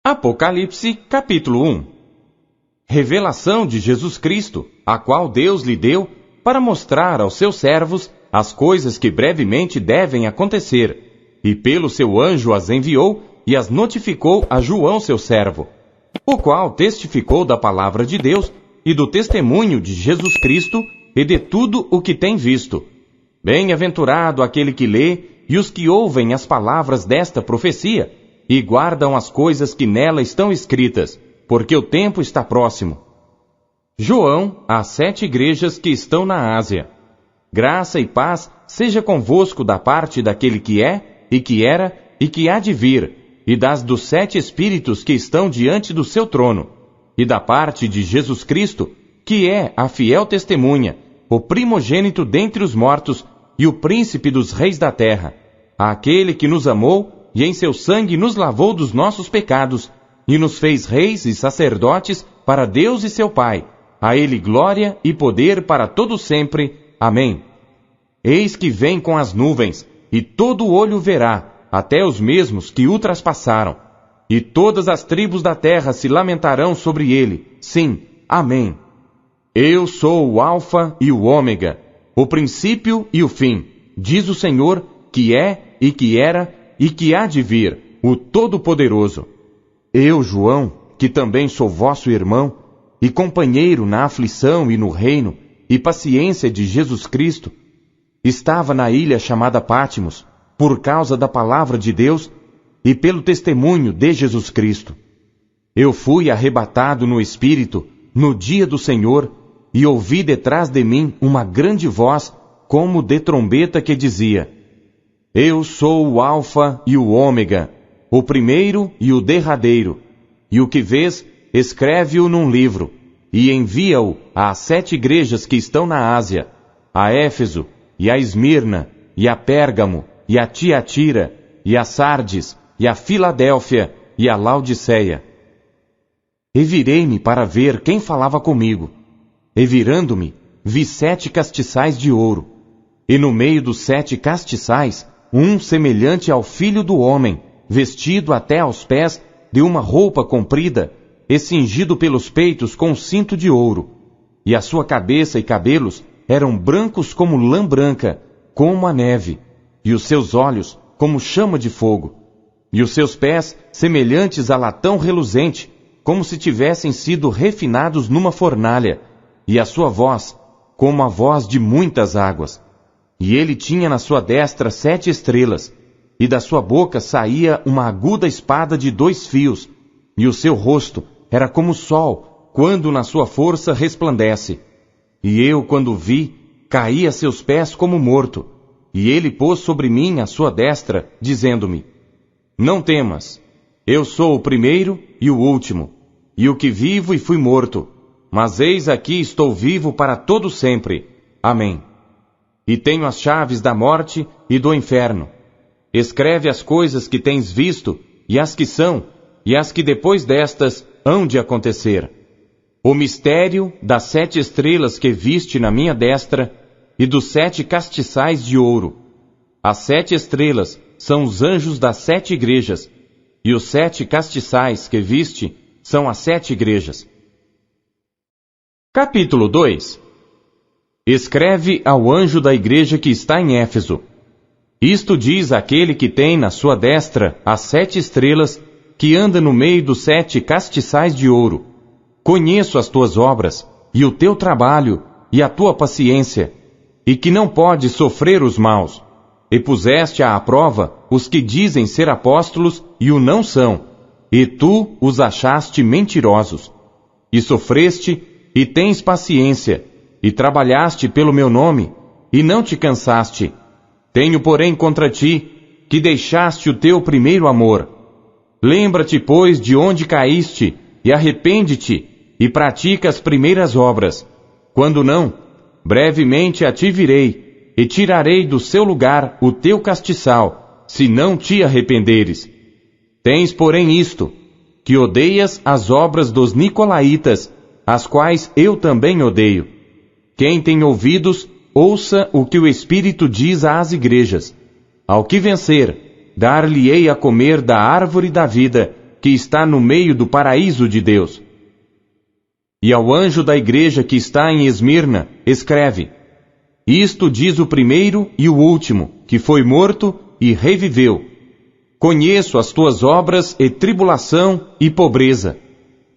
Apocalipse, capítulo 1. Revelação de Jesus Cristo, a qual Deus lhe deu para mostrar aos seus servos as coisas que brevemente devem acontecer, e pelo seu anjo as enviou e as notificou a João seu servo, o qual testificou da palavra de Deus e do testemunho de Jesus Cristo e de tudo o que tem visto. Bem-aventurado aquele que lê e os que ouvem as palavras desta profecia e guardam as coisas que nela estão escritas, porque o tempo está próximo. João, às 7 igrejas que estão na Ásia. Graça e paz seja convosco da parte daquele que é, e que era, e que há de vir, e dos 7 Espíritos que estão diante do seu trono, e da parte de Jesus Cristo, que é a fiel testemunha, o primogênito dentre os mortos, e o príncipe dos reis da terra, aquele que nos amou, e em seu sangue nos lavou dos nossos pecados, e nos fez reis e sacerdotes para Deus e seu Pai. A ele glória e poder para todo sempre. Amém. Eis que vem com as nuvens, e todo olho verá, até os mesmos que o traspassaram. E todas as tribos da terra se lamentarão sobre ele. Sim, amém. Eu sou o Alfa e o Ômega, o princípio e o fim, diz o Senhor, que é, e que era, e que há de vir, o Todo-Poderoso. Eu, João, que também sou vosso irmão, e companheiro na aflição e no reino, e paciência de Jesus Cristo, estava na ilha chamada Pátimos, por causa da palavra de Deus, e pelo testemunho de Jesus Cristo. Eu fui arrebatado no Espírito, no dia do Senhor, e ouvi detrás de mim uma grande voz, como de trombeta que dizia: Eu sou o Alfa e o Ômega, o primeiro e o derradeiro. E o que vês, escreve-o num livro, e envia-o às 7 igrejas que estão na Ásia, a Éfeso, e a Esmirna, e a Pérgamo, e a Tiatira, e a Sardes, e a Filadélfia, e a Laodiceia. E virei-me para ver quem falava comigo. E virando-me, vi 7 castiçais de ouro, e no meio dos 7 castiçais, um semelhante ao Filho do Homem, vestido até aos pés de uma roupa comprida, e cingido pelos peitos com um cinto de ouro, e a sua cabeça e cabelos eram brancos como lã branca, como a neve, e os seus olhos como chama de fogo, e os seus pés semelhantes a latão reluzente, como se tivessem sido refinados numa fornalha, e a sua voz como a voz de muitas águas. E ele tinha na sua destra 7 estrelas, e da sua boca saía uma aguda espada de 2 fios, e o seu rosto era como o sol, quando na sua força resplandece. E eu, quando vi, caí a seus pés como morto, e ele pôs sobre mim a sua destra, dizendo-me: Não temas, eu sou o primeiro e o último, e o que vivo e fui morto, mas eis aqui estou vivo para todo sempre. Amém. E tenho as chaves da morte e do inferno. Escreve as coisas que tens visto, e as que são, e as que depois destas hão de acontecer. O mistério das 7 estrelas que viste na minha destra, e dos 7 castiçais de ouro. As 7 estrelas são os anjos das 7 igrejas, e os 7 castiçais que viste são as 7 igrejas. Capítulo 2. Escreve ao anjo da igreja que está em Éfeso. Isto diz aquele que tem na sua destra as 7 estrelas, que anda no meio dos 7 castiçais de ouro. Conheço as tuas obras, e o teu trabalho, e a tua paciência, e que não podes sofrer os maus. E puseste à prova os que dizem ser apóstolos e o não são, e tu os achaste mentirosos. E sofreste, e tens paciência, e trabalhaste pelo meu nome, e não te cansaste. Tenho, porém, contra ti, que deixaste o teu primeiro amor. Lembra-te, pois, de onde caíste, e arrepende-te, e pratica as primeiras obras. Quando não, brevemente a ti virei, e tirarei do seu lugar o teu castiçal, se não te arrependeres. Tens, porém, isto, que odeias as obras dos nicolaítas, as quais eu também odeio. Quem tem ouvidos, ouça o que o Espírito diz às igrejas. Ao que vencer, dar-lhe-ei a comer da árvore da vida, que está no meio do paraíso de Deus. E ao anjo da igreja que está em Esmirna, escreve: Isto diz o primeiro e o último, que foi morto e reviveu. Conheço as tuas obras e tribulação e pobreza,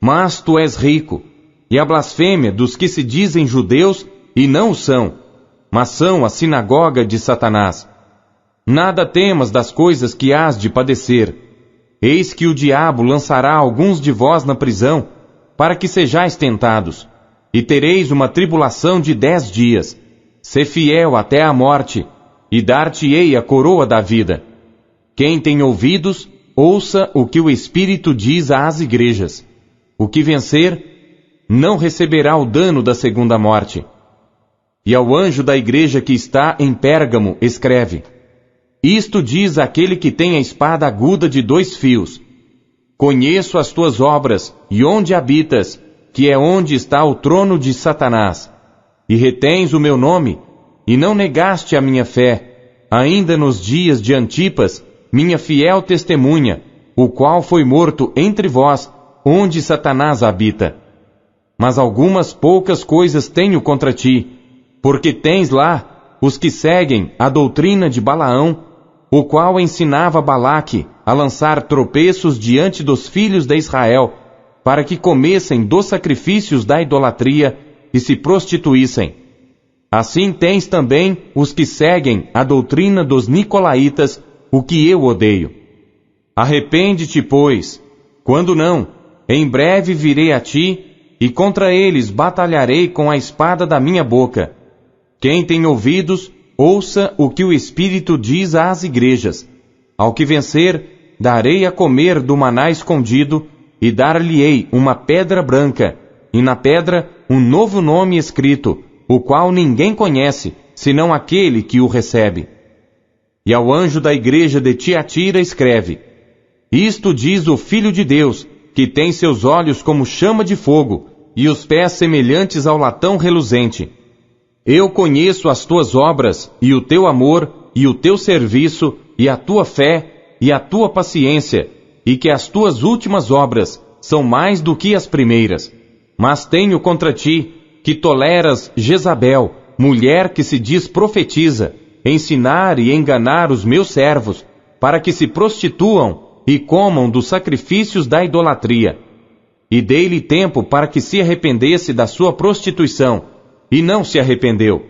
mas tu és rico, e a blasfêmia dos que se dizem judeus e não o são, mas são a sinagoga de Satanás. Nada temas das coisas que hás de padecer. Eis que o diabo lançará alguns de vós na prisão, para que sejais tentados, e tereis uma tribulação de 10 dias. Sê fiel até a morte, e dar-te-ei a coroa da vida. Quem tem ouvidos, ouça o que o Espírito diz às igrejas. O que vencer, não receberá o dano da segunda morte. E ao anjo da igreja que está em Pérgamo, escreve: Isto diz aquele que tem a espada aguda de 2 fios. Conheço as tuas obras, e onde habitas, que é onde está o trono de Satanás. E retens o meu nome, e não negaste a minha fé, ainda nos dias de Antipas, minha fiel testemunha, o qual foi morto entre vós, onde Satanás habita. Mas algumas poucas coisas tenho contra ti, porque tens lá os que seguem a doutrina de Balaão, o qual ensinava Balaque a lançar tropeços diante dos filhos de Israel, para que comessem dos sacrifícios da idolatria e se prostituíssem. Assim tens também os que seguem a doutrina dos nicolaítas, o que eu odeio. Arrepende-te, pois. Quando não, em breve virei a ti, e contra eles batalharei com a espada da minha boca. Quem tem ouvidos, ouça o que o Espírito diz às igrejas. Ao que vencer, darei a comer do maná escondido, e dar-lhe-ei uma pedra branca, e na pedra um novo nome escrito, o qual ninguém conhece, senão aquele que o recebe. E ao anjo da igreja de Tiatira escreve: Isto diz o Filho de Deus, que tem seus olhos como chama de fogo, e os pés semelhantes ao latão reluzente. Eu conheço as tuas obras, e o teu amor, e o teu serviço, e a tua fé, e a tua paciência, e que as tuas últimas obras são mais do que as primeiras. Mas tenho contra ti que toleras Jezabel, mulher que se diz profetiza, ensinar e enganar os meus servos, para que se prostituam e comam dos sacrifícios da idolatria. E dei-lhe tempo para que se arrependesse da sua prostituição, e não se arrependeu.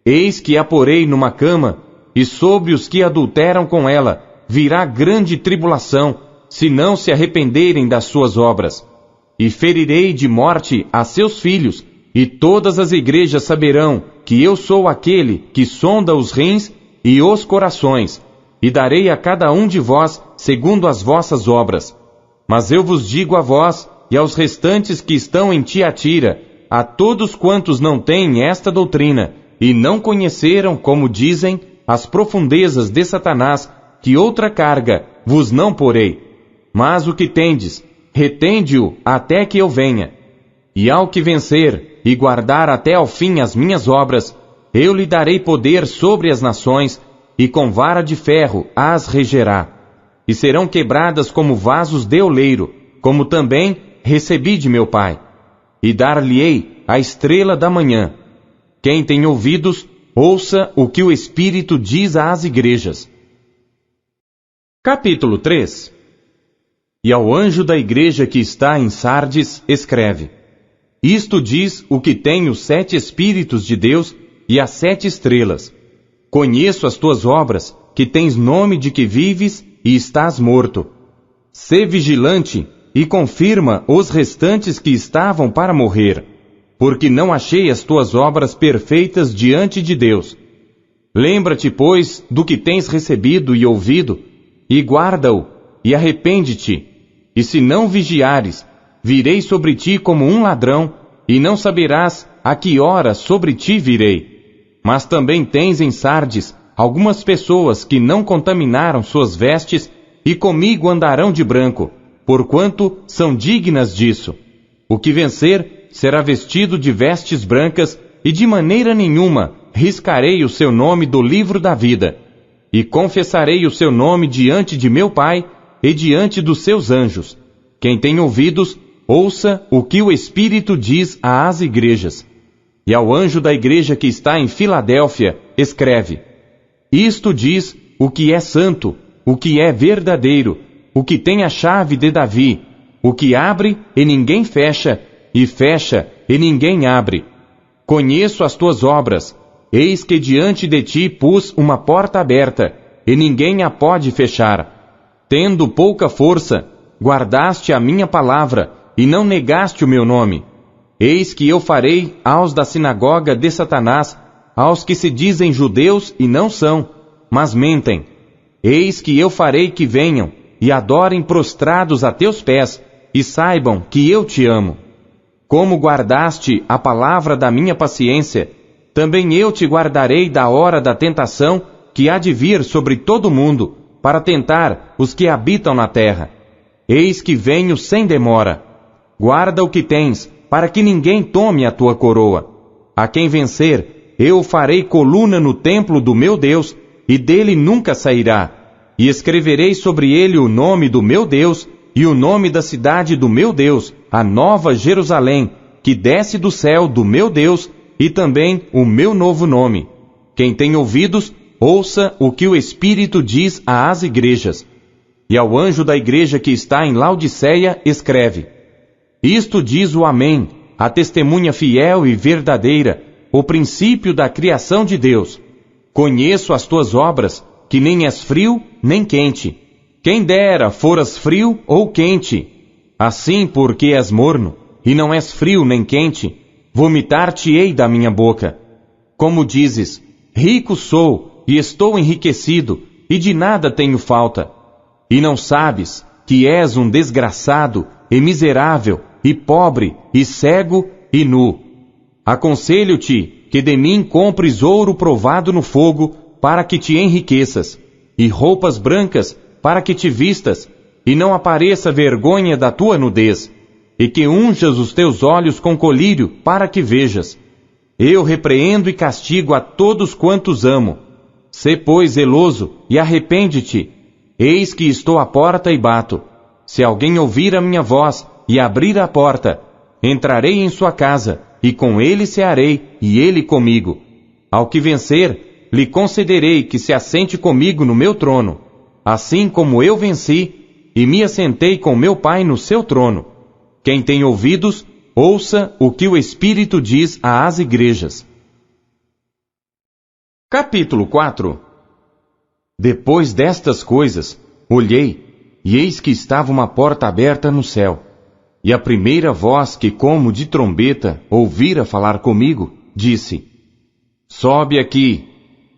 Eis que a porei numa cama, e sobre os que adulteram com ela virá grande tribulação, se não se arrependerem das suas obras. E ferirei de morte a seus filhos, e todas as igrejas saberão que eu sou aquele que sonda os rins e os corações, e darei a cada um de vós segundo as vossas obras. Mas eu vos digo a vós e aos restantes que estão em Tiatira, a todos quantos não têm esta doutrina, e não conheceram, como dizem, as profundezas de Satanás, que outra carga vos não porei. Mas o que tendes, retende-o até que eu venha. E ao que vencer, e guardar até ao fim as minhas obras, eu lhe darei poder sobre as nações, e com vara de ferro as regerá. E serão quebradas como vasos de oleiro, como também recebi de meu Pai. E dar-lhe-ei a estrela da manhã. Quem tem ouvidos, ouça o que o Espírito diz às igrejas. Capítulo 3. E ao anjo da igreja que está em Sardes, escreve: Isto diz o que tem os 7 Espíritos de Deus e as 7 estrelas. Conheço as tuas obras, que tens nome de que vives e estás morto. Sê vigilante e confirma os restantes que estavam para morrer, porque não achei as tuas obras perfeitas diante de Deus. Lembra-te, pois, do que tens recebido e ouvido, e guarda-o, e arrepende-te. E se não vigiares, virei sobre ti como um ladrão, e não saberás a que hora sobre ti virei. Mas também tens em Sardes algumas pessoas que não contaminaram suas vestes, e comigo andarão de branco, porquanto são dignas disso. O que vencer será vestido de vestes brancas, e de maneira nenhuma riscarei o seu nome do livro da vida. E confessarei o seu nome diante de meu Pai e diante dos seus anjos. Quem tem ouvidos, ouça o que o Espírito diz às igrejas. E ao anjo da igreja que está em Filadélfia, escreve: Isto diz o que é santo, o que é verdadeiro, o que tem a chave de Davi, o que abre e ninguém fecha, e fecha e ninguém abre. Conheço as tuas obras, eis que diante de ti pus uma porta aberta, e ninguém a pode fechar. Tendo pouca força, guardaste a minha palavra, e não negaste o meu nome. Eis que eu farei aos da sinagoga de Satanás, aos que se dizem judeus e não são, mas mentem. Eis que eu farei que venham, e adorem prostrados a teus pés, e saibam que eu te amo. Como guardaste a palavra da minha paciência, também eu te guardarei da hora da tentação que há de vir sobre todo o mundo, para tentar os que habitam na terra. Eis que venho sem demora. Guarda o que tens, para que ninguém tome a tua coroa. A quem vencer, eu farei coluna no templo do meu Deus, e dele nunca sairá. E escreverei sobre ele o nome do meu Deus, e o nome da cidade do meu Deus, a nova Jerusalém, que desce do céu do meu Deus, e também o meu novo nome. Quem tem ouvidos, ouça o que o Espírito diz às igrejas. E ao anjo da igreja que está em Laodiceia, escreve: Isto diz o Amém, a testemunha fiel e verdadeira, o princípio da criação de Deus. Conheço as tuas obras, que nem és frio nem quente. Quem dera foras frio ou quente. Assim, porque és morno, e não és frio nem quente, vomitar-te-ei da minha boca. Como dizes, rico sou, e estou enriquecido, e de nada tenho falta. E não sabes que és um desgraçado, e miserável, e pobre, e cego, e nu. Aconselho-te que de mim compres ouro provado no fogo, para que te enriqueças, e roupas brancas, para que te vistas, e não apareça vergonha da tua nudez, e que unjas os teus olhos com colírio, para que vejas. Eu repreendo e castigo a todos quantos amo. Sê, pois, zeloso, e arrepende-te. Eis que estou à porta e bato. Se alguém ouvir a minha voz, e abrir a porta, entrarei em sua casa, e com ele cearei, e ele comigo. Ao que vencer, lhe concederei que se assente comigo no meu trono, assim como eu venci, e me assentei com meu Pai no seu trono. Quem tem ouvidos, ouça o que o Espírito diz às igrejas. Capítulo 4. Depois destas coisas, olhei, e eis que estava uma porta aberta no céu. E a primeira voz que, como de trombeta, ouvira falar comigo, disse: Sobe aqui,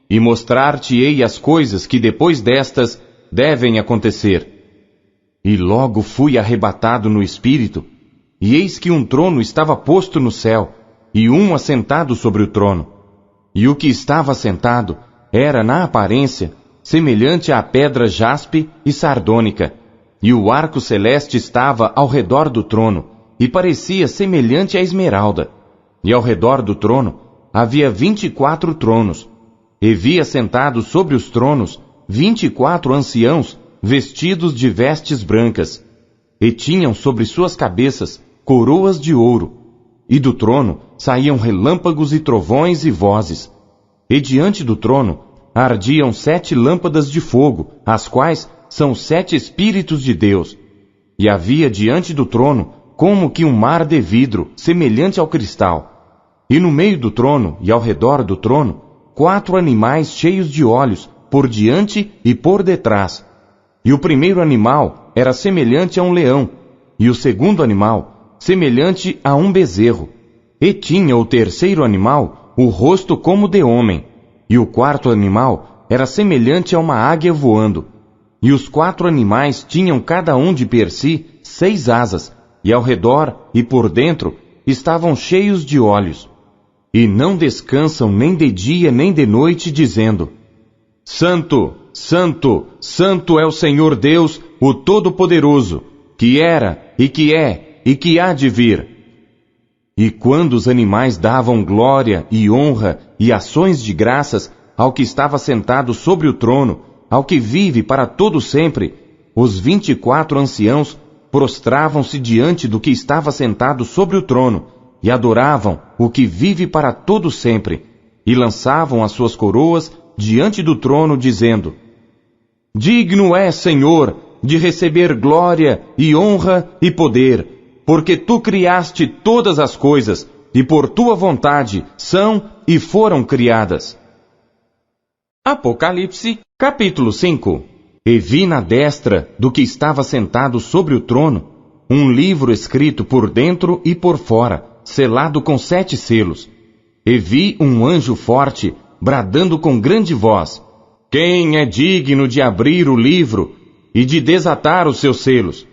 e mostrar-te-ei as coisas que depois destas devem acontecer. E logo fui arrebatado no Espírito, e eis que um trono estava posto no céu, e um assentado sobre o trono. E o que estava assentado era, na aparência, semelhante à pedra jaspe e sardônica, e o arco celeste estava ao redor do trono, e parecia semelhante à esmeralda. E ao redor do trono havia 24 tronos, e vi assentados sobre os tronos 24 anciãos vestidos de vestes brancas, e tinham sobre suas cabeças coroas de ouro, e do trono saíam relâmpagos e trovões e vozes. E diante do trono ardiam 7 lâmpadas de fogo, as quais são 7 Espíritos de Deus. E havia diante do trono como que um mar de vidro, semelhante ao cristal. E no meio do trono e ao redor do trono, 4 animais cheios de olhos, por diante e por detrás. E o primeiro animal era semelhante a um leão, e o segundo animal semelhante a um bezerro. E tinha o terceiro animal o rosto como de homem, e o quarto animal era semelhante a uma águia voando. E os 4 animais tinham cada um de per si 6 asas, e ao redor e por dentro estavam cheios de olhos. E não descansam nem de dia nem de noite, dizendo: Santo, Santo, Santo é o Senhor Deus, o Todo-Poderoso, que era, e que é, e que há de vir. E quando os animais davam glória e honra e ações de graças ao que estava sentado sobre o trono, ao que vive para todo sempre, os 24 anciãos prostravam-se diante do que estava sentado sobre o trono, e adoravam o que vive para todo sempre, e lançavam as suas coroas diante do trono, dizendo: Digno é, Senhor, de receber glória e honra e poder, porque tu criaste todas as coisas, e por tua vontade são e foram criadas. Apocalipse, capítulo 5. E vi na destra do que estava sentado sobre o trono um livro escrito por dentro e por fora, selado com 7 selos. E vi um anjo forte, bradando com grande voz: Quem é digno de abrir o livro e de desatar os seus selos?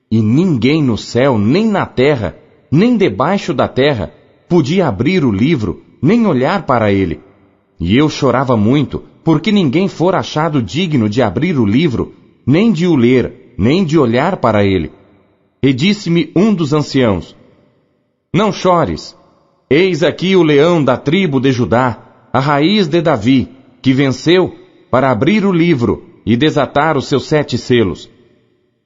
E ninguém no céu, nem na terra, nem debaixo da terra, podia abrir o livro, nem olhar para ele. E eu chorava muito, porque ninguém fora achado digno de abrir o livro, nem de o ler, nem de olhar para ele. E disse-me um dos anciãos: Não chores. Eis aqui o leão da tribo de Judá, a raiz de Davi, que venceu para abrir o livro e desatar os seus 7 selos.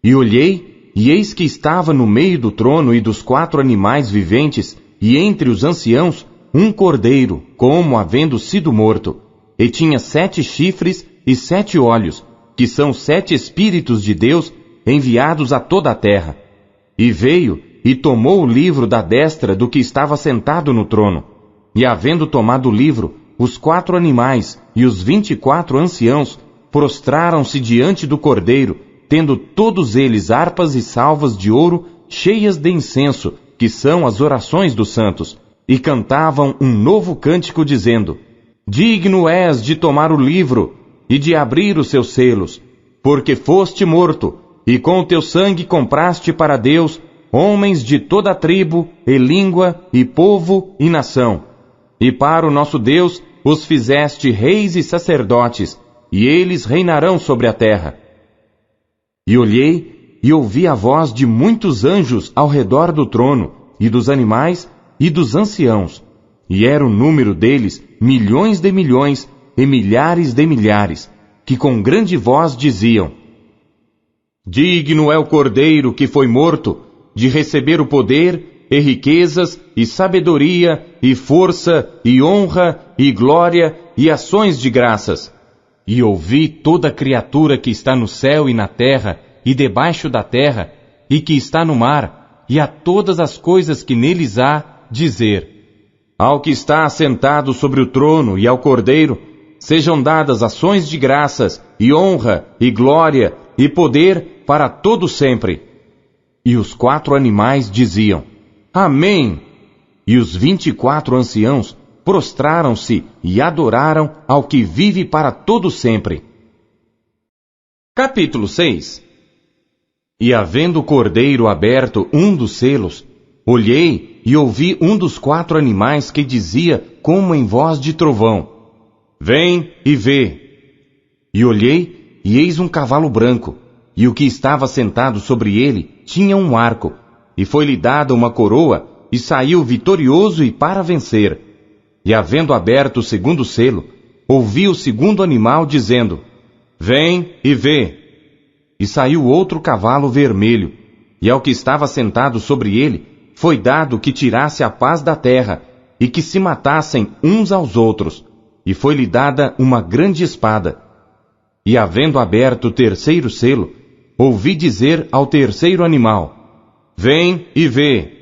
E olhei, e eis que estava no meio do trono e dos 4 animais viventes, e entre os anciãos, um cordeiro, como havendo sido morto, e tinha 7 chifres e 7 olhos, que são 7 Espíritos de Deus enviados a toda a terra. E veio e tomou o livro da destra do que estava sentado no trono. E havendo tomado o livro, os 4 animais e os 24 anciãos prostraram-se diante do cordeiro, tendo todos eles harpas e salvas de ouro cheias de incenso, que são as orações dos santos, e cantavam um novo cântico, dizendo: Digno és de tomar o livro e de abrir os seus selos, porque foste morto, e com o teu sangue compraste para Deus homens de toda a tribo, e língua, e povo, e nação. E para o nosso Deus os fizeste reis e sacerdotes, e eles reinarão sobre a terra. E olhei, e ouvi a voz de muitos anjos ao redor do trono, e dos animais, e dos anciãos. E era o número deles milhões de milhões, e milhares de milhares, que com grande voz diziam: Digno é o cordeiro que foi morto, de receber o poder, e riquezas, e sabedoria, e força, e honra, e glória, e ações de graças. E ouvi toda criatura que está no céu e na terra, e debaixo da terra, e que está no mar, e a todas as coisas que neles há, dizer: Ao que está assentado sobre o trono e ao Cordeiro, sejam dadas ações de graças, e honra, e glória, e poder para todo sempre. E os 4 animais diziam: Amém! E os 24 anciãos prostraram-se e adoraram ao que vive para todo sempre. Capítulo 6. E havendo o cordeiro aberto um dos selos, olhei e ouvi um dos 4 animais que dizia como em voz de trovão: Vem e vê. E olhei, e eis um cavalo branco, e o que estava sentado sobre ele tinha um arco, e foi-lhe dada uma coroa, e saiu vitorioso e para vencer. E havendo aberto o segundo selo, ouvi o segundo animal dizendo: Vem e vê. E saiu outro cavalo vermelho, e ao que estava sentado sobre ele, foi dado que tirasse a paz da terra, e que se matassem uns aos outros, e foi-lhe dada uma grande espada. E havendo aberto o terceiro selo, ouvi dizer ao terceiro animal: Vem e vê.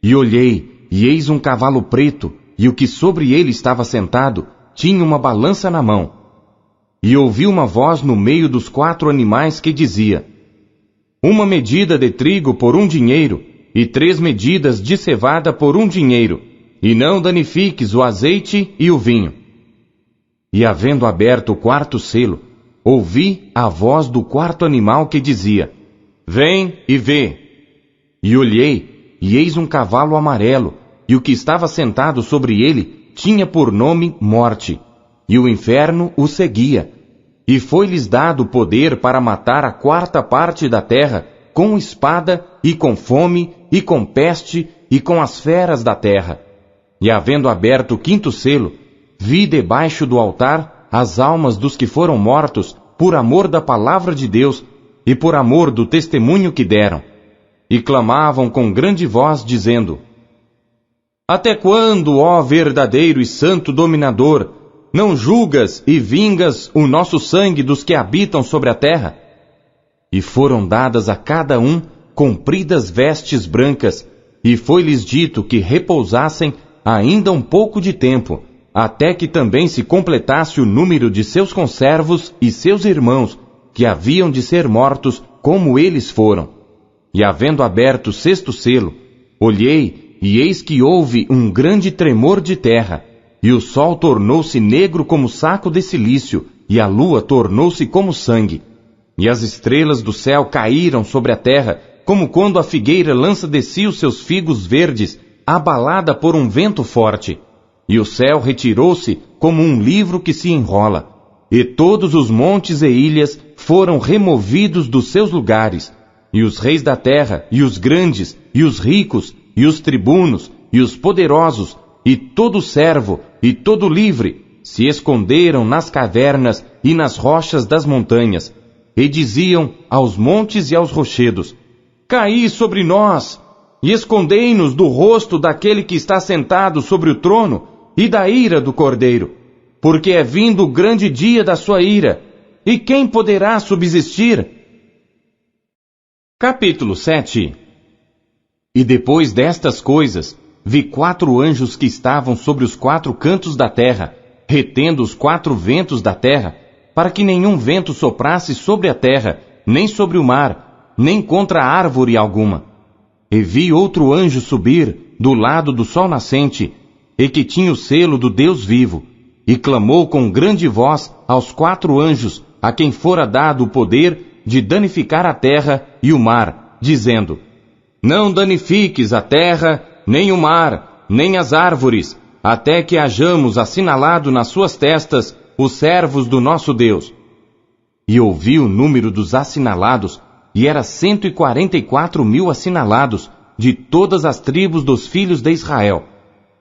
E olhei, e eis um cavalo preto, e o que sobre ele estava sentado tinha uma balança na mão. E ouvi uma voz no meio dos 4 animais que dizia: Uma medida de trigo por 1 dinheiro, e 3 medidas de cevada por 1 dinheiro, e não danifiques o azeite e o vinho. E havendo aberto o 4º selo, ouvi a voz do 4º animal que dizia: Vem e vê. E olhei, e eis um cavalo amarelo, e o que estava sentado sobre ele tinha por nome Morte, e o inferno o seguia. E foi-lhes dado poder para matar a 4ª parte da terra, com espada, e com fome, e com peste, e com as feras da terra. E havendo aberto o 5º selo, vi debaixo do altar as almas dos que foram mortos por amor da palavra de Deus, e por amor do testemunho que deram, e clamavam com grande voz, dizendo: Até quando, ó verdadeiro e santo dominador, não julgas e vingas o nosso sangue dos que habitam sobre a terra? E foram dadas a cada um compridas vestes brancas, e foi-lhes dito que repousassem ainda um pouco de tempo, até que também se completasse o número de seus conservos e seus irmãos, que haviam de ser mortos como eles foram. E havendo aberto o sexto selo, olhei, e eis que houve um grande tremor de terra, e o sol tornou-se negro como saco de cilício, e a lua tornou-se como sangue. E as estrelas do céu caíram sobre a terra, como quando a figueira lança de si os seus figos verdes, abalada por um vento forte. E o céu retirou-se como um livro que se enrola, e todos os montes e ilhas foram removidos dos seus lugares, e os reis da terra, e os grandes, e os ricos, e os tribunos, e os poderosos, e todo servo, e todo livre, se esconderam nas cavernas e nas rochas das montanhas, e diziam aos montes e aos rochedos: Caí sobre nós, e escondei-nos do rosto daquele que está sentado sobre o trono, e da ira do Cordeiro, porque é vindo o grande dia da sua ira, e quem poderá subsistir? Capítulo 7. E depois destas coisas, vi 4 anjos que estavam sobre os 4 cantos da terra, retendo os 4 ventos da terra, para que nenhum vento soprasse sobre a terra, nem sobre o mar, nem contra árvore alguma. E vi outro anjo subir do lado do sol nascente, e que tinha o selo do Deus vivo, e clamou com grande voz aos 4 anjos, a quem fora dado o poder de danificar a terra e o mar, dizendo: Não danifiques a terra, nem o mar, nem as árvores, até que hajamos assinalado nas suas testas os servos do nosso Deus. E ouvi o número dos assinalados, e era 144.000 assinalados, de todas as tribos dos filhos de Israel.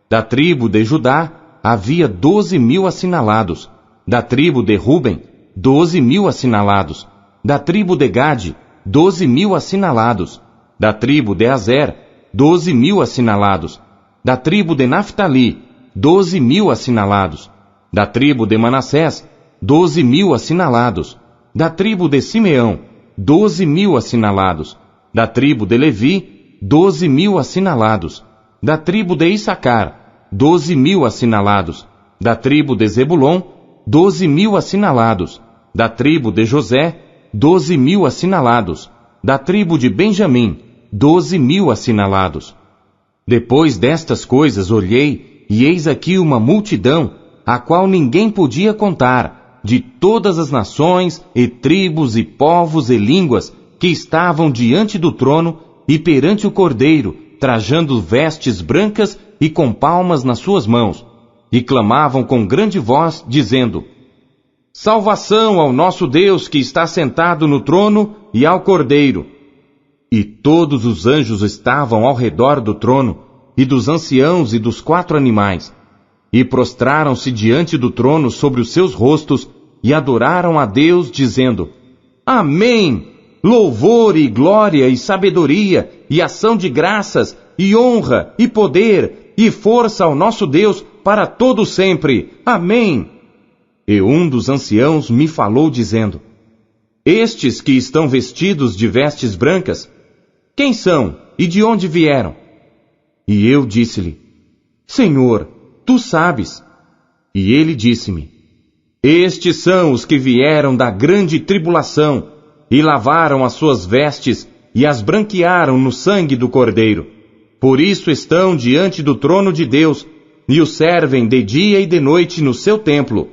Da tribo de Judá havia 12.000 assinalados, da tribo de Ruben, 12.000 assinalados, da tribo de Gade, 12.000 assinalados, da tribo de Azer, 12.000 assinalados, da tribo de Naftali, 12.000 assinalados, da tribo de Manassés, 12.000 assinalados, da tribo de Simeão, 12.000 assinalados, da tribo de Levi, 12.000 assinalados, da tribo de Issacar, 12.000 assinalados, da tribo de Zebulon, 12.000 assinalados, da tribo de José, 12.000 assinalados, da tribo de Benjamim, 12.000 assinalados. Depois destas coisas olhei, e eis aqui uma multidão, a qual ninguém podia contar, de todas as nações, e tribos, e povos, e línguas, que estavam diante do trono, e perante o Cordeiro, trajando vestes brancas, e com palmas nas suas mãos, e clamavam com grande voz, dizendo: Salvação ao nosso Deus que está sentado no trono e ao Cordeiro. E todos os anjos estavam ao redor do trono, e dos anciãos e dos 4 animais, e prostraram-se diante do trono sobre os seus rostos, e adoraram a Deus, dizendo: Amém! Louvor e glória e sabedoria, e ação de graças, e honra, e poder, e força ao nosso Deus para todo sempre. Amém! E um dos anciãos me falou dizendo: Estes que estão vestidos de vestes brancas, quem são e de onde vieram? E eu disse-lhe: Senhor, tu sabes. E ele disse-me: Estes são os que vieram da grande tribulação, e lavaram as suas vestes, e as branquearam no sangue do Cordeiro. Por isso estão diante do trono de Deus, e o servem de dia e de noite no seu templo.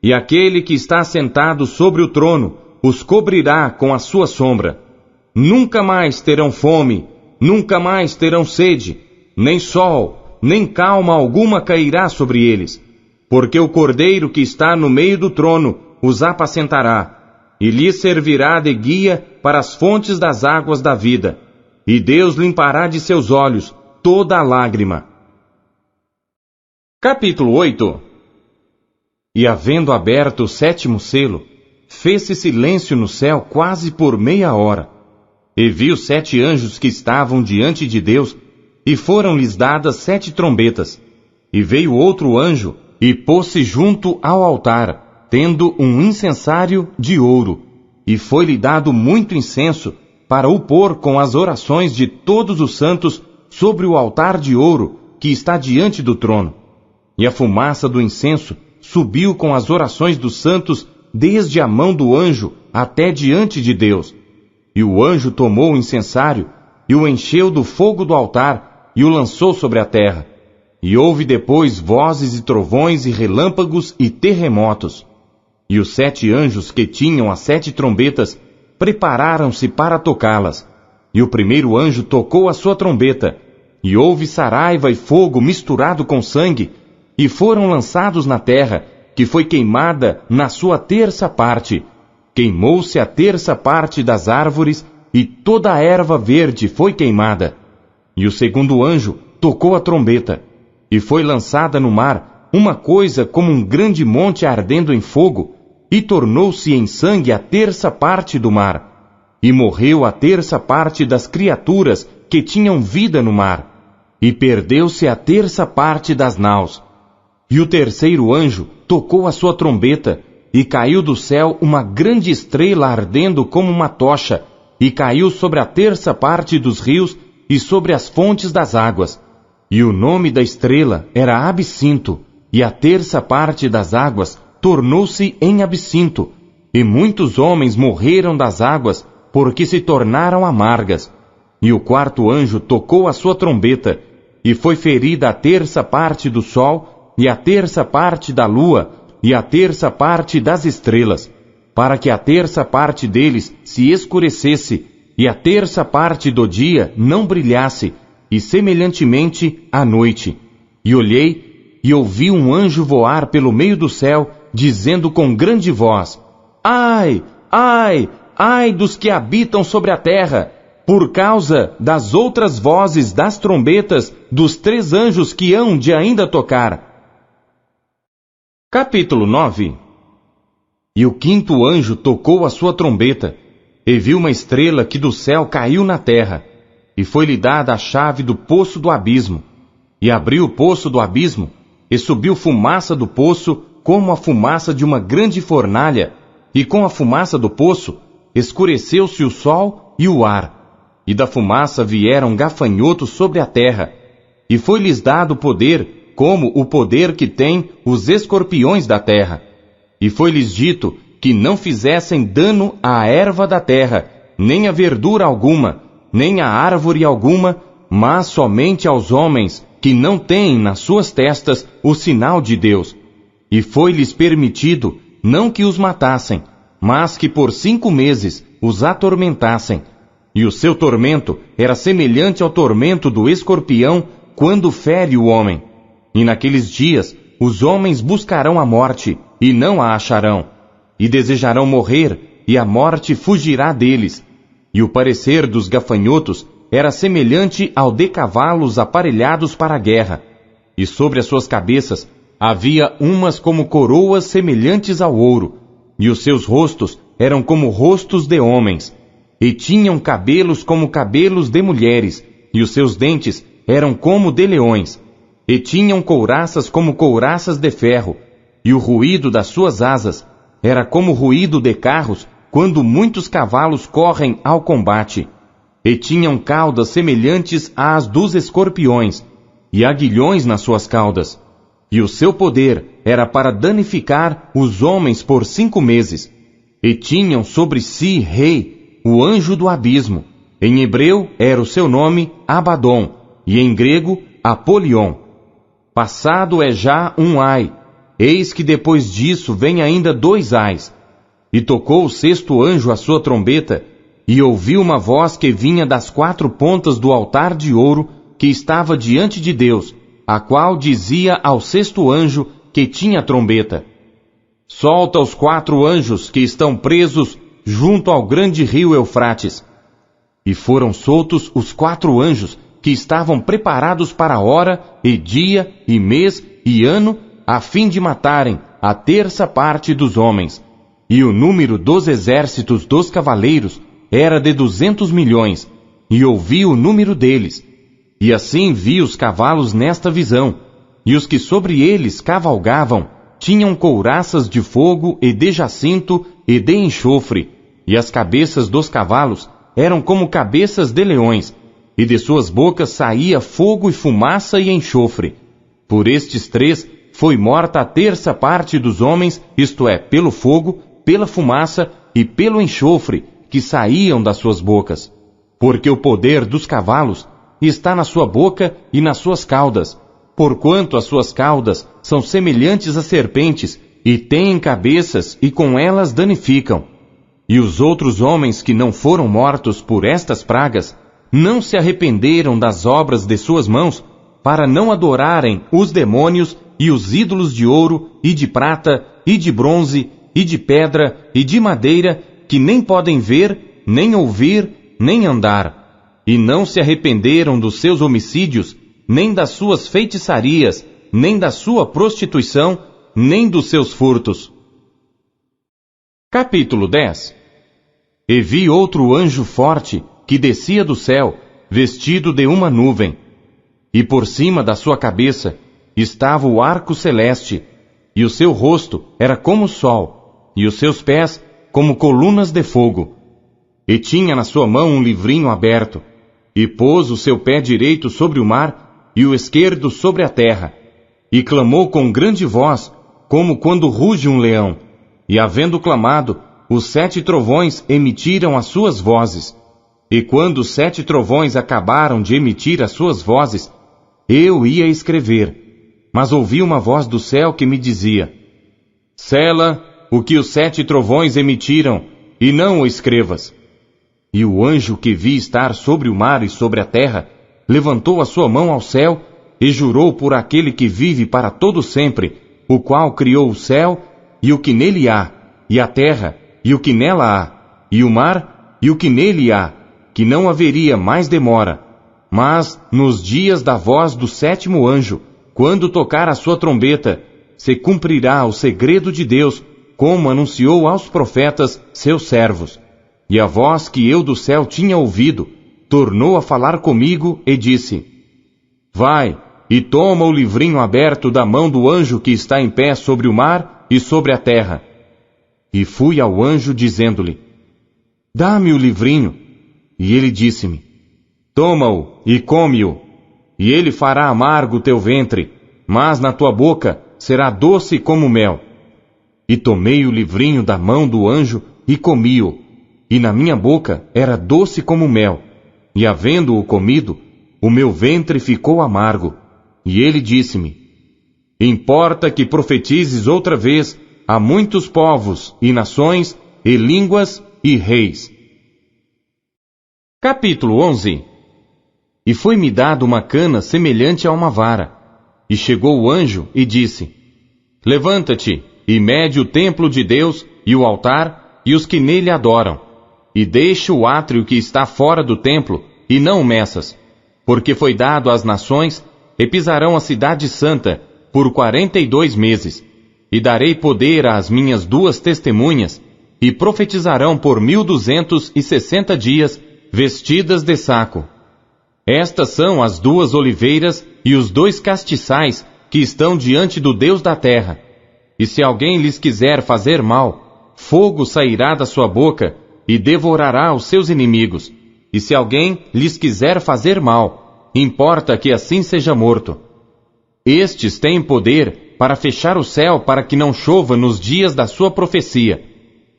E aquele que está sentado sobre o trono os cobrirá com a sua sombra. Nunca mais terão fome, nunca mais terão sede, nem sol, nem calma alguma cairá sobre eles, porque o Cordeiro que está no meio do trono os apacentará, e lhes servirá de guia para as fontes das águas da vida, e Deus limpará de seus olhos toda a lágrima. Capítulo 8. E havendo aberto o 7º selo, fez-se silêncio no céu quase por meia hora. e viu 7 anjos que estavam diante de Deus, e foram-lhes dadas 7 trombetas. E veio outro anjo, e pôs-se junto ao altar, tendo um incensário de ouro, e foi-lhe dado muito incenso, para o pôr com as orações de todos os santos sobre o altar de ouro que está diante do trono. E a fumaça do incenso subiu com as orações dos santos desde a mão do anjo até diante de Deus. E o anjo tomou o incensário e o encheu do fogo do altar e o lançou sobre a terra. E houve depois vozes e trovões e relâmpagos e terremotos. E os 7 anjos que tinham as 7 trombetas prepararam-se para tocá-las. E o primeiro anjo tocou a sua trombeta, e houve saraiva e fogo misturado com sangue, e foram lançados na terra, que foi queimada na sua terça parte. Queimou-se a terça parte das árvores, e toda a erva verde foi queimada. E o segundo anjo tocou a trombeta, e foi lançada no mar uma coisa como um grande monte ardendo em fogo, e tornou-se em sangue a terça parte do mar. E morreu a terça parte das criaturas que tinham vida no mar, e perdeu-se a terça parte das naus. E o terceiro anjo tocou a sua trombeta, e caiu do céu uma grande estrela ardendo como uma tocha, e caiu sobre a terça parte dos rios e sobre as fontes das águas. E o nome da estrela era Absinto, e a terça parte das águas tornou-se em absinto, e muitos homens morreram das águas, porque se tornaram amargas. E o quarto anjo tocou a sua trombeta, e foi ferida a terça parte do sol, e a terça parte da lua, e a terça parte das estrelas, para que a terça parte deles se escurecesse, e a terça parte do dia não brilhasse, e semelhantemente à noite. E olhei, e ouvi um anjo voar pelo meio do céu, dizendo com grande voz: Ai, ai, ai dos que habitam sobre a terra, por causa das outras vozes das trombetas dos 3 anjos que hão de ainda tocar. Capítulo 9. E o quinto anjo tocou a sua trombeta, e viu uma estrela que do céu caiu na terra, e foi-lhe dada a chave do poço do abismo. E abriu o poço do abismo, e subiu fumaça do poço, como a fumaça de uma grande fornalha, e com a fumaça do poço escureceu-se o sol e o ar, e da fumaça vieram gafanhotos sobre a terra, e foi-lhes dado poder, como o poder que têm os escorpiões da terra. E foi-lhes dito que não fizessem dano à erva da terra, nem a verdura alguma, nem a árvore alguma, mas somente aos homens que não têm nas suas testas o sinal de Deus. E foi-lhes permitido não que os matassem, mas que por 5 meses os atormentassem. E o seu tormento era semelhante ao tormento do escorpião quando fere o homem. E naqueles dias os homens buscarão a morte, e não a acharão, e desejarão morrer, e a morte fugirá deles. E o parecer dos gafanhotos era semelhante ao de cavalos aparelhados para a guerra, e sobre as suas cabeças havia umas como coroas semelhantes ao ouro, e os seus rostos eram como rostos de homens, e tinham cabelos como cabelos de mulheres, e os seus dentes eram como de leões, e tinham couraças como couraças de ferro, e o ruído das suas asas era como ruído de carros quando muitos cavalos correm ao combate. E tinham caudas semelhantes às dos escorpiões, e aguilhões nas suas caudas. E o seu poder era para danificar os homens por 5 meses. E tinham sobre si rei, o anjo do abismo. Em hebreu era o seu nome Abaddon, e em grego Apolion. Passado é já um ai, eis que depois disso vem ainda 2 ais. E tocou o 6º anjo a sua trombeta, e ouviu uma voz que vinha das 4 pontas do altar de ouro que estava diante de Deus, a qual dizia ao 6º anjo que tinha a trombeta: Solta os 4 anjos que estão presos junto ao grande rio Eufrates. E foram soltos os 4 anjos que estavam preparados para a hora, e dia, e mês, e ano, a fim de matarem a terça parte dos homens. E o número dos exércitos dos cavaleiros era de 200 milhões, e ouvi o número deles. E assim vi os cavalos nesta visão, e os que sobre eles cavalgavam tinham couraças de fogo e de jacinto e de enxofre, e as cabeças dos cavalos eram como cabeças de leões, e de suas bocas saía fogo e fumaça e enxofre. Por estes três foi morta a terça parte dos homens, isto é, pelo fogo, pela fumaça e pelo enxofre que saíam das suas bocas. Porque o poder dos cavalos está na sua boca e nas suas caudas, porquanto as suas caudas são semelhantes a serpentes, e têm cabeças, e com elas danificam. E os outros homens que não foram mortos por estas pragas, não se arrependeram das obras de suas mãos, para não adorarem os demônios e os ídolos de ouro, e de prata, e de bronze, e de pedra, e de madeira, que nem podem ver, nem ouvir, nem andar. E não se arrependeram dos seus homicídios, nem das suas feitiçarias, nem da sua prostituição, nem dos seus furtos. Capítulo 10. E vi outro anjo forte, que descia do céu, vestido de uma nuvem. E por cima da sua cabeça estava o arco celeste, e o seu rosto era como o sol, e os seus pés como colunas de fogo. E tinha na sua mão um livrinho aberto, e pôs o seu pé direito sobre o mar, e o esquerdo sobre a terra, e clamou com grande voz, como quando ruge um leão. E havendo clamado, os 7 trovões emitiram as suas vozes. E quando os 7 trovões acabaram de emitir as suas vozes, eu ia escrever, mas ouvi uma voz do céu que me dizia: sela o que os 7 trovões emitiram, e não o escrevas. E o anjo que vi estar sobre o mar e sobre a terra, levantou a sua mão ao céu, e jurou por aquele que vive para todo sempre, o qual criou o céu, e o que nele há, e a terra, e o que nela há, e o mar, e o que nele há, que não haveria mais demora. Mas, nos dias da voz do 7º anjo, quando tocar a sua trombeta, se cumprirá o segredo de Deus, como anunciou aos profetas, seus servos. E a voz que eu do céu tinha ouvido, tornou a falar comigo e disse: vai, e toma o livrinho aberto da mão do anjo que está em pé sobre o mar e sobre a terra. E fui ao anjo dizendo-lhe: dá-me o livrinho. E ele disse-me: toma-o e come-o, e ele fará amargo o teu ventre, mas na tua boca será doce como mel. E tomei o livrinho da mão do anjo e comi-o, e na minha boca era doce como mel, e havendo-o comido, o meu ventre ficou amargo. E ele disse-me: importa que profetizes outra vez a muitos povos e nações e línguas e reis. Capítulo 11. E foi-me dado uma cana semelhante a uma vara. E chegou o anjo e disse: levanta-te e mede o templo de Deus e o altar e os que nele adoram, e deixa o átrio que está fora do templo, e não o meças, porque foi dado às nações, e pisarão a cidade santa por 42 meses, e darei poder às minhas 2 testemunhas, e profetizarão por 1260 dias, vestidas de saco. Estas são as 2 oliveiras e os 2 castiçais que estão diante do Deus da terra. E se alguém lhes quiser fazer mal, fogo sairá da sua boca e devorará os seus inimigos. E se alguém lhes quiser fazer mal, importa que assim seja morto. Estes têm poder para fechar o céu para que não chova nos dias da sua profecia,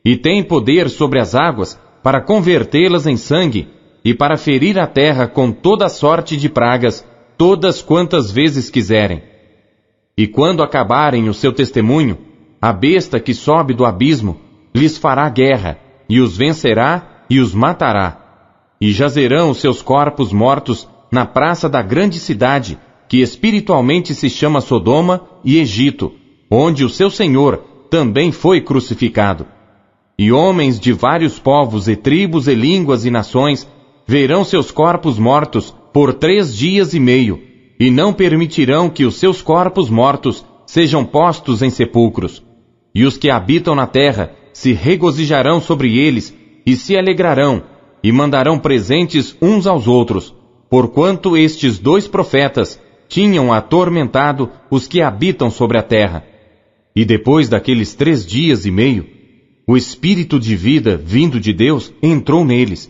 e têm poder sobre as águas para convertê-las em sangue, e para ferir a terra com toda sorte de pragas, todas quantas vezes quiserem. E quando acabarem o seu testemunho, a besta que sobe do abismo lhes fará guerra, e os vencerá e os matará. E jazerão os seus corpos mortos na praça da grande cidade, que espiritualmente se chama Sodoma e Egito, onde o seu Senhor também foi crucificado. E homens de vários povos e tribos e línguas e nações verão seus corpos mortos por 3 dias e meio, e não permitirão que os seus corpos mortos sejam postos em sepulcros. E os que habitam na terra se regozijarão sobre eles, e se alegrarão, e mandarão presentes uns aos outros, porquanto estes 2 profetas tinham atormentado os que habitam sobre a terra. E depois daqueles 3 dias e meio, o Espírito de vida vindo de Deus entrou neles,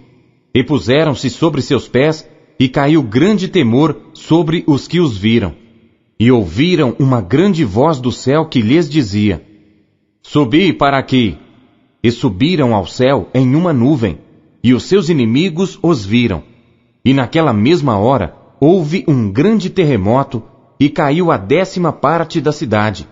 e puseram-se sobre seus pés, e caiu grande temor sobre os que os viram. E ouviram uma grande voz do céu que lhes dizia: Subi para aqui. E subiram ao céu em uma nuvem, e os seus inimigos os viram. E naquela mesma hora houve um grande terremoto, e caiu a 10ª parte da cidade.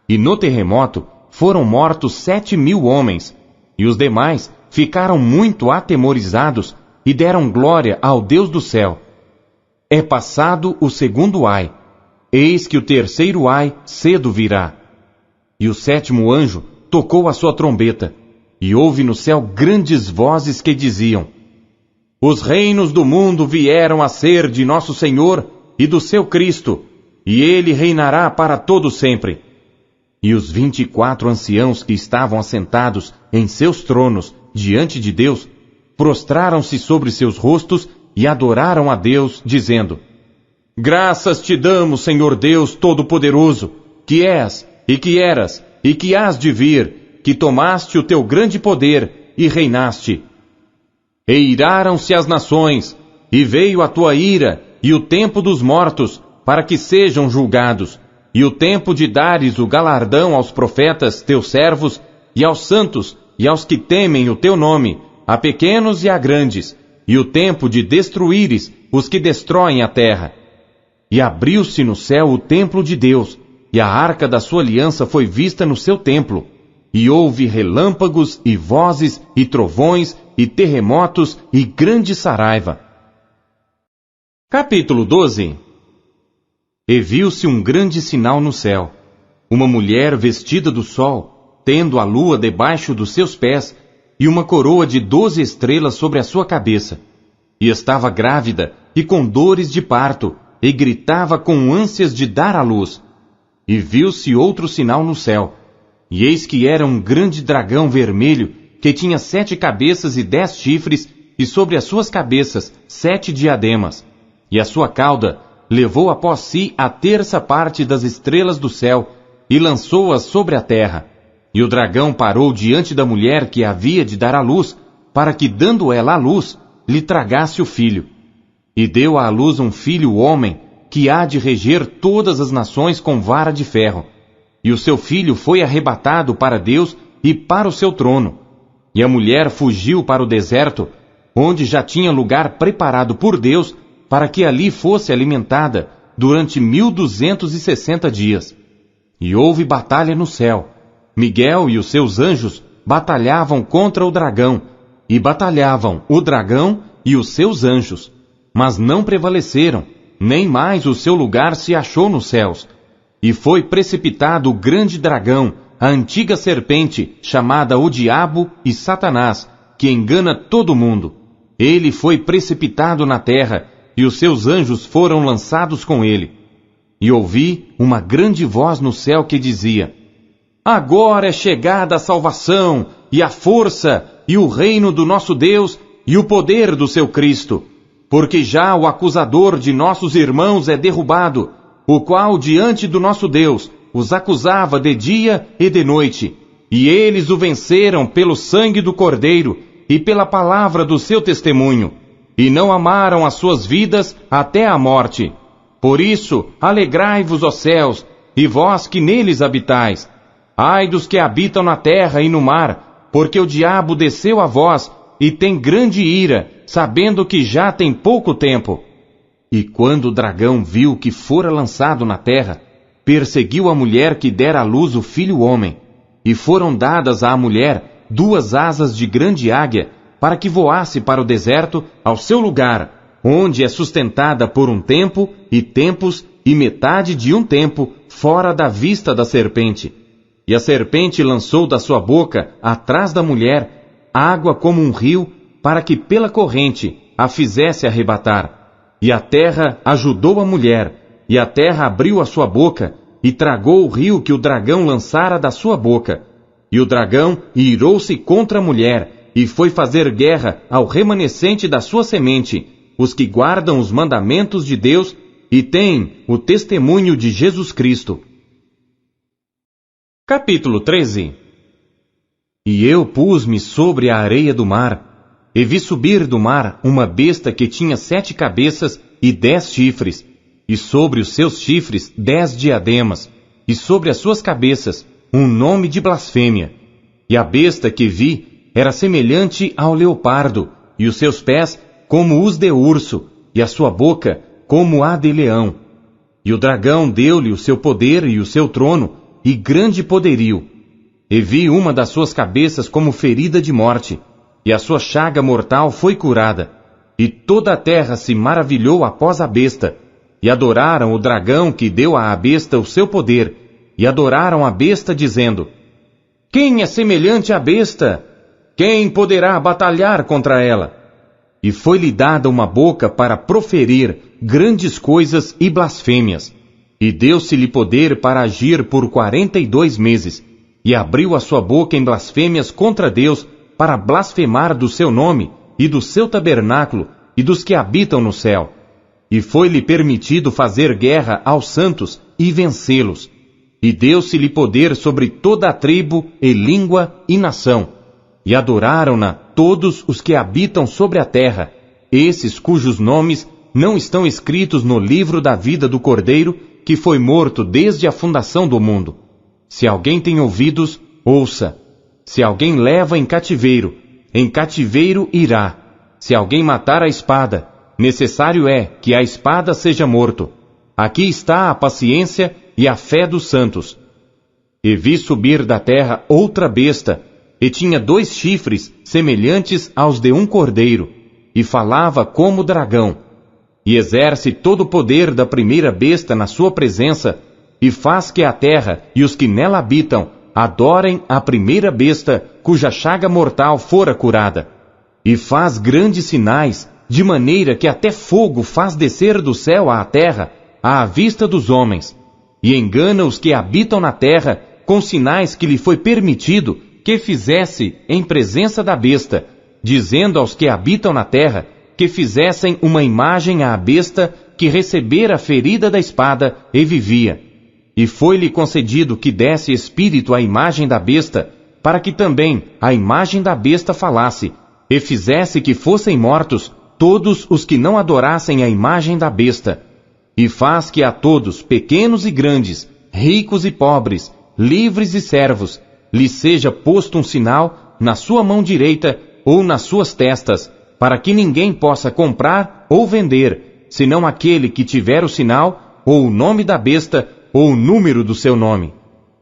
E no terremoto foram mortos 7.000 homens, e os demais ficaram muito atemorizados e deram glória ao Deus do céu. É passado o 2º ai, eis que o 3º ai cedo virá. E o 7º anjo tocou a sua trombeta, e houve no céu grandes vozes que diziam: Os reinos do mundo vieram a ser de nosso Senhor e do seu Cristo, e ele reinará para todo sempre. E os 24 anciãos que estavam assentados em seus tronos diante de Deus, prostraram-se sobre seus rostos e adoraram a Deus, dizendo: Graças te damos, Senhor Deus Todo-Poderoso, que és, e que eras, e que hás de vir, que tomaste o teu grande poder e reinaste. E iraram-se as nações, e veio a tua ira, e o tempo dos mortos, para que sejam julgados, e o tempo de dares o galardão aos profetas, teus servos, e aos santos, e aos que temem o teu nome, a pequenos e a grandes, e o tempo de destruíres os que destroem a terra. E abriu-se no céu o templo de Deus, e a arca da sua aliança foi vista no seu templo, e houve relâmpagos, e vozes, e trovões, e terremotos, e grande saraiva. Capítulo 12. E viu-se um grande sinal no céu, uma mulher vestida do sol, tendo a lua debaixo dos seus pés, e uma coroa de 12 estrelas sobre a sua cabeça. E estava grávida, e com dores de parto, e gritava com ânsias de dar à luz. E viu-se outro sinal no céu, e eis que era um grande dragão vermelho, que tinha 7 cabeças e 10 chifres, e sobre as suas cabeças 7 diademas. E a sua cauda levou após si a 1/3 parte das estrelas do céu, e lançou-as sobre a terra. E o dragão parou diante da mulher que havia de dar à luz, para que, dando ela à luz, lhe tragasse o filho. E deu à luz um filho homem, que há de reger todas as nações com vara de ferro. E o seu filho foi arrebatado para Deus e para o seu trono. E a mulher fugiu para o deserto, onde já tinha lugar preparado por Deus, para que ali fosse alimentada durante 1260 dias. E houve batalha no céu. Miguel e os seus anjos batalhavam contra o dragão, e batalhavam o dragão e os seus anjos, mas não prevaleceram, nem mais o seu lugar se achou nos céus. E foi precipitado o grande dragão, a antiga serpente, chamada o Diabo e Satanás, que engana todo mundo. Ele foi precipitado na terra, e os seus anjos foram lançados com ele. E ouvi uma grande voz no céu que dizia: Agora é chegada a salvação, e a força, e o reino do nosso Deus, e o poder do seu Cristo. Porque já o acusador de nossos irmãos é derrubado, o qual diante do nosso Deus os acusava de dia e de noite. E eles o venceram pelo sangue do Cordeiro e pela palavra do seu testemunho, e não amaram as suas vidas até a morte. Por isso, alegrai-vos, ó céus, e vós que neles habitais. Ai dos que habitam na terra e no mar, porque o diabo desceu a vós, e tem grande ira, sabendo que já tem pouco tempo. E quando o dragão viu que fora lançado na terra, perseguiu a mulher que dera à luz o filho homem, e foram dadas à mulher 2 asas de grande águia, para que voasse para o deserto, ao seu lugar, onde é sustentada por um tempo, e tempos, e metade de um tempo, fora da vista da serpente. E a serpente lançou da sua boca, atrás da mulher, água como um rio, para que pela corrente a fizesse arrebatar. E a terra ajudou a mulher, e a terra abriu a sua boca, e tragou o rio que o dragão lançara da sua boca. E o dragão irou-se contra a mulher, e foi fazer guerra ao remanescente da sua semente, os que guardam os mandamentos de Deus e têm o testemunho de Jesus Cristo. Capítulo 13. E eu pus-me sobre a areia do mar, e vi subir do mar uma besta que tinha 7 cabeças e 10 chifres, e sobre os seus chifres 10 diademas, e sobre as suas cabeças um nome de blasfêmia. E a besta que vi era semelhante ao leopardo, e os seus pés como os de urso, e a sua boca como a de leão. E o dragão deu-lhe o seu poder e o seu trono, e grande poderio. E vi uma das suas cabeças como ferida de morte, e a sua chaga mortal foi curada. E toda a terra se maravilhou após a besta, e adoraram o dragão que deu à besta o seu poder, e adoraram a besta dizendo: Quem é semelhante à besta? Quem poderá batalhar contra ela? E foi-lhe dada uma boca para proferir grandes coisas e blasfêmias. E deu-se-lhe poder para agir por 42 meses, e abriu a sua boca em blasfêmias contra Deus, para blasfemar do seu nome, e do seu tabernáculo, e dos que habitam no céu. E foi-lhe permitido fazer guerra aos santos e vencê-los. E deu-se-lhe poder sobre toda a tribo, e língua, e nação. E adoraram-na todos os que habitam sobre a terra, esses cujos nomes não estão escritos no livro da vida do Cordeiro, que foi morto desde a fundação do mundo. Se alguém tem ouvidos, ouça. Se alguém leva em cativeiro irá. Se alguém matar a espada, necessário é que a espada seja morto. Aqui está a paciência e a fé dos santos. E vi subir da terra outra besta, e tinha 2 chifres semelhantes aos de um cordeiro, e falava como dragão. E exerce todo o poder da primeira besta na sua presença, e faz que a terra e os que nela habitam adorem a primeira besta, cuja chaga mortal fora curada. E faz grandes sinais, de maneira que até fogo faz descer do céu à terra, à vista dos homens. E engana os que habitam na terra, com sinais que lhe foi permitido que fizesse em presença da besta, dizendo aos que habitam na terra que fizessem uma imagem à besta que recebera a ferida da espada e vivia. E foi-lhe concedido que desse espírito à imagem da besta, para que também a imagem da besta falasse, e fizesse que fossem mortos todos os que não adorassem a imagem da besta. E faz que a todos, pequenos e grandes, ricos e pobres, livres e servos, lhe seja posto um sinal na sua mão direita ou nas suas testas, para que ninguém possa comprar ou vender, senão aquele que tiver o sinal, ou o nome da besta, ou o número do seu nome.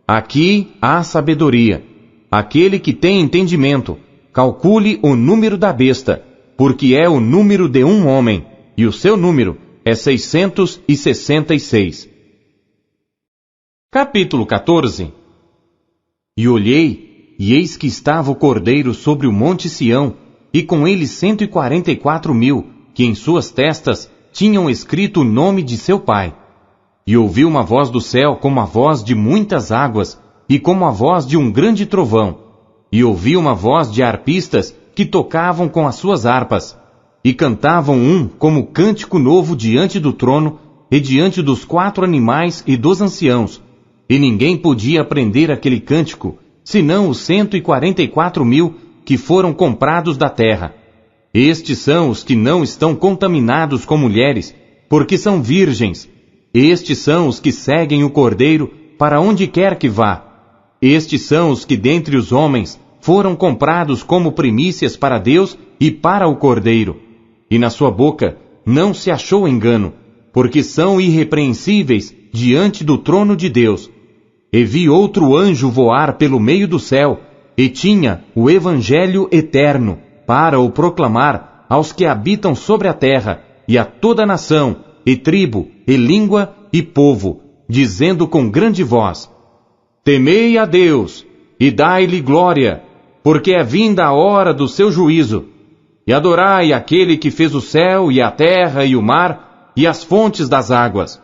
Aqui há sabedoria. Aquele que tem entendimento, calcule o número da besta, porque é o número de um homem, e o seu número é 666. Capítulo 14. E olhei, e eis que estava o Cordeiro sobre o monte Sião, e com ele 144.000, que em suas testas tinham escrito o nome de seu pai. E ouvi uma voz do céu como a voz de muitas águas, e como a voz de um grande trovão. E ouvi uma voz de harpistas que tocavam com as suas harpas, e cantavam um como cântico novo diante do trono, e diante dos 4 animais e dos anciãos. E ninguém podia aprender aquele cântico, senão os 144.000 que foram comprados da terra. Estes são os que não estão contaminados com mulheres, porque são virgens. Estes são os que seguem o Cordeiro para onde quer que vá. Estes são os que dentre os homens foram comprados como primícias para Deus e para o Cordeiro. E na sua boca não se achou engano, porque são irrepreensíveis diante do trono de Deus. E vi outro anjo voar pelo meio do céu, e tinha o Evangelho eterno, para o proclamar aos que habitam sobre a terra, e a toda nação, e tribo, e língua, e povo, dizendo com grande voz: Temei a Deus, e dai-lhe glória, porque é vinda a hora do seu juízo. E adorai aquele que fez o céu, e a terra, e o mar, e as fontes das águas.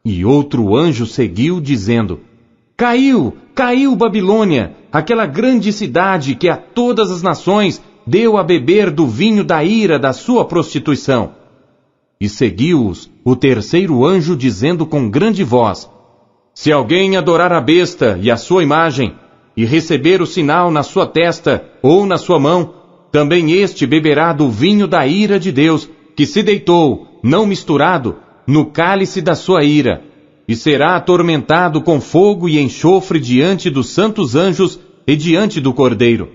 E outro anjo seguiu, dizendo: Caiu, caiu Babilônia, aquela grande cidade que a todas as nações deu a beber do vinho da ira da sua prostituição. E seguiu-os o terceiro anjo, dizendo com grande voz: Se alguém adorar a besta e a sua imagem, e receber o sinal na sua testa ou na sua mão, também este beberá do vinho da ira de Deus, que se deitou, não misturado, no cálice da sua ira, e será atormentado com fogo e enxofre diante dos santos anjos e diante do Cordeiro.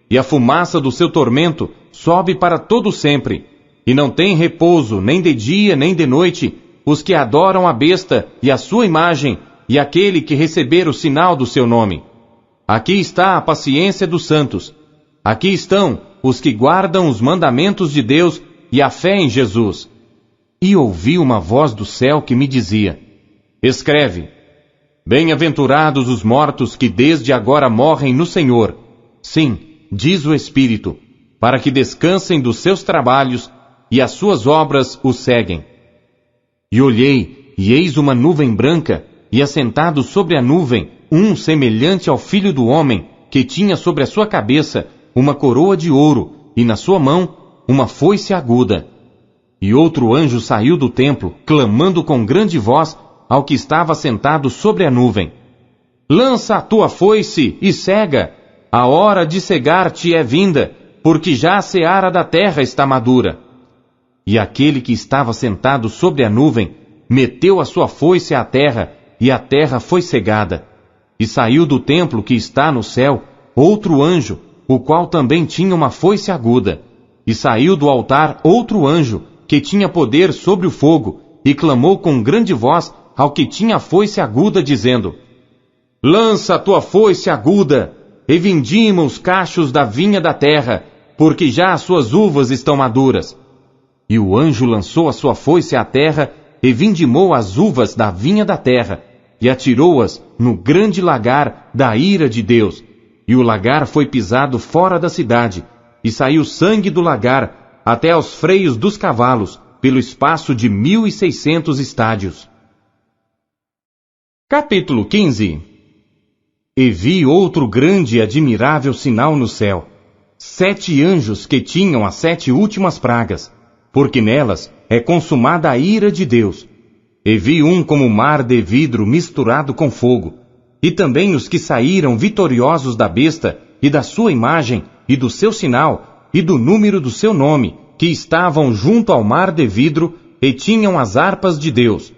E a fumaça do seu tormento sobe para todo sempre, e não tem repouso nem de dia nem de noite os que adoram a besta e a sua imagem, e aquele que receber o sinal do seu nome. Aqui está a paciência dos santos. Aqui estão os que guardam os mandamentos de Deus e a fé em Jesus. E ouvi uma voz do céu que me dizia: Escreve: Bem-aventurados os mortos que desde agora morrem no Senhor. Sim, diz o Espírito, para que descansem dos seus trabalhos e as suas obras os seguem. E olhei, e eis uma nuvem branca, e assentado sobre a nuvem, um semelhante ao Filho do Homem, que tinha sobre a sua cabeça uma coroa de ouro, e na sua mão uma foice aguda. E outro anjo saiu do templo, clamando com grande voz ao que estava sentado sobre a nuvem: Lança a tua foice e cega, a hora de cegar-te é vinda, porque já a seara da terra está madura. E aquele que estava sentado sobre a nuvem meteu a sua foice à terra, e a terra foi cegada. E saiu do templo que está no céu outro anjo, o qual também tinha uma foice aguda. E saiu do altar outro anjo, que tinha poder sobre o fogo, e clamou com grande voz ao que tinha a foice aguda, dizendo: Lança a tua foice aguda, e vindima os cachos da vinha da terra, porque já as suas uvas estão maduras. E o anjo lançou a sua foice à terra, e vindimou as uvas da vinha da terra, e atirou-as no grande lagar da ira de Deus. E o lagar foi pisado fora da cidade, e saiu sangue do lagar até aos freios dos cavalos, pelo espaço de 1.600 estádios. Capítulo 15. E vi outro grande e admirável sinal no céu: 7 anjos que tinham as 7 últimas pragas, porque nelas é consumada a ira de Deus. E vi um como mar de vidro misturado com fogo, e também os que saíram vitoriosos da besta, e da sua imagem, e do seu sinal, e do número do seu nome, que estavam junto ao mar de vidro, e tinham as harpas de Deus.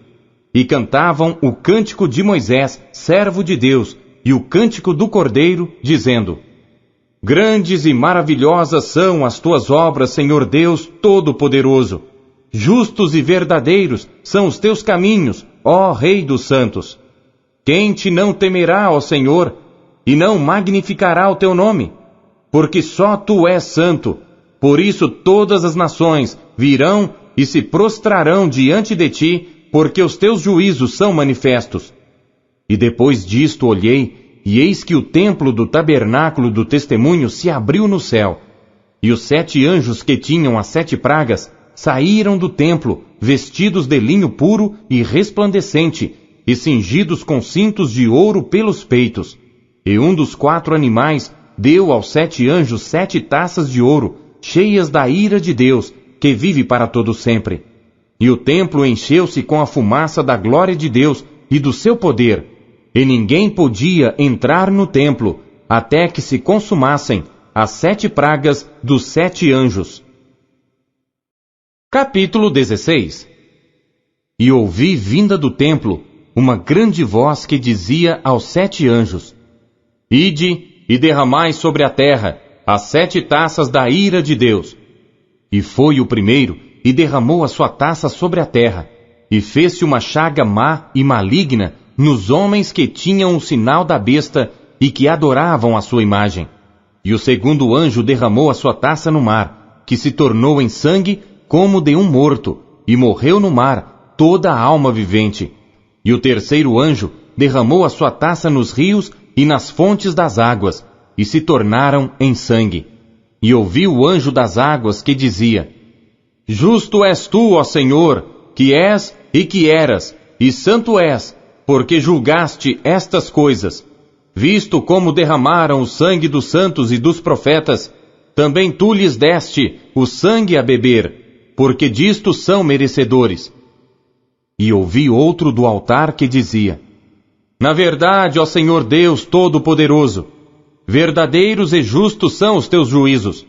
E cantavam o cântico de Moisés, servo de Deus, e o cântico do Cordeiro, dizendo: Grandes e maravilhosas são as tuas obras, Senhor Deus Todo-Poderoso. Justos e verdadeiros são os teus caminhos, ó Rei dos santos. Quem te não temerá, ó Senhor, e não magnificará o teu nome? Porque só tu és santo. Por isso todas as nações virão e se prostrarão diante de ti, porque os teus juízos são manifestos. E depois disto olhei, e eis que o templo do tabernáculo do testemunho se abriu no céu. E os 7 anjos que tinham as 7 pragas saíram do templo, vestidos de linho puro e resplandecente, e cingidos com cintos de ouro pelos peitos. E um dos 4 animais deu aos 7 anjos 7 taças de ouro, cheias da ira de Deus, que vive para todo sempre. E o templo encheu-se com a fumaça da glória de Deus e do seu poder, e ninguém podia entrar no templo, até que se consumassem as 7 pragas dos 7 anjos. Capítulo 16. E ouvi vinda do templo uma grande voz que dizia aos 7 anjos: Ide e derramai sobre a terra as 7 taças da ira de Deus. E foi o primeiro, e derramou a sua taça sobre a terra, e fez-se uma chaga má e maligna nos homens que tinham o sinal da besta e que adoravam a sua imagem. E o segundo anjo derramou a sua taça no mar, que se tornou em sangue como de um morto, e morreu no mar toda a alma vivente. E o terceiro anjo derramou a sua taça nos rios e nas fontes das águas, e se tornaram em sangue. E ouvi o anjo das águas que dizia: Justo és tu, ó Senhor, que és e que eras, e santo és, porque julgaste estas coisas. Visto como derramaram o sangue dos santos e dos profetas, também tu lhes deste o sangue a beber, porque disto são merecedores. E ouvi outro do altar que dizia: Na verdade, ó Senhor Deus Todo-Poderoso, verdadeiros e justos são os teus juízos.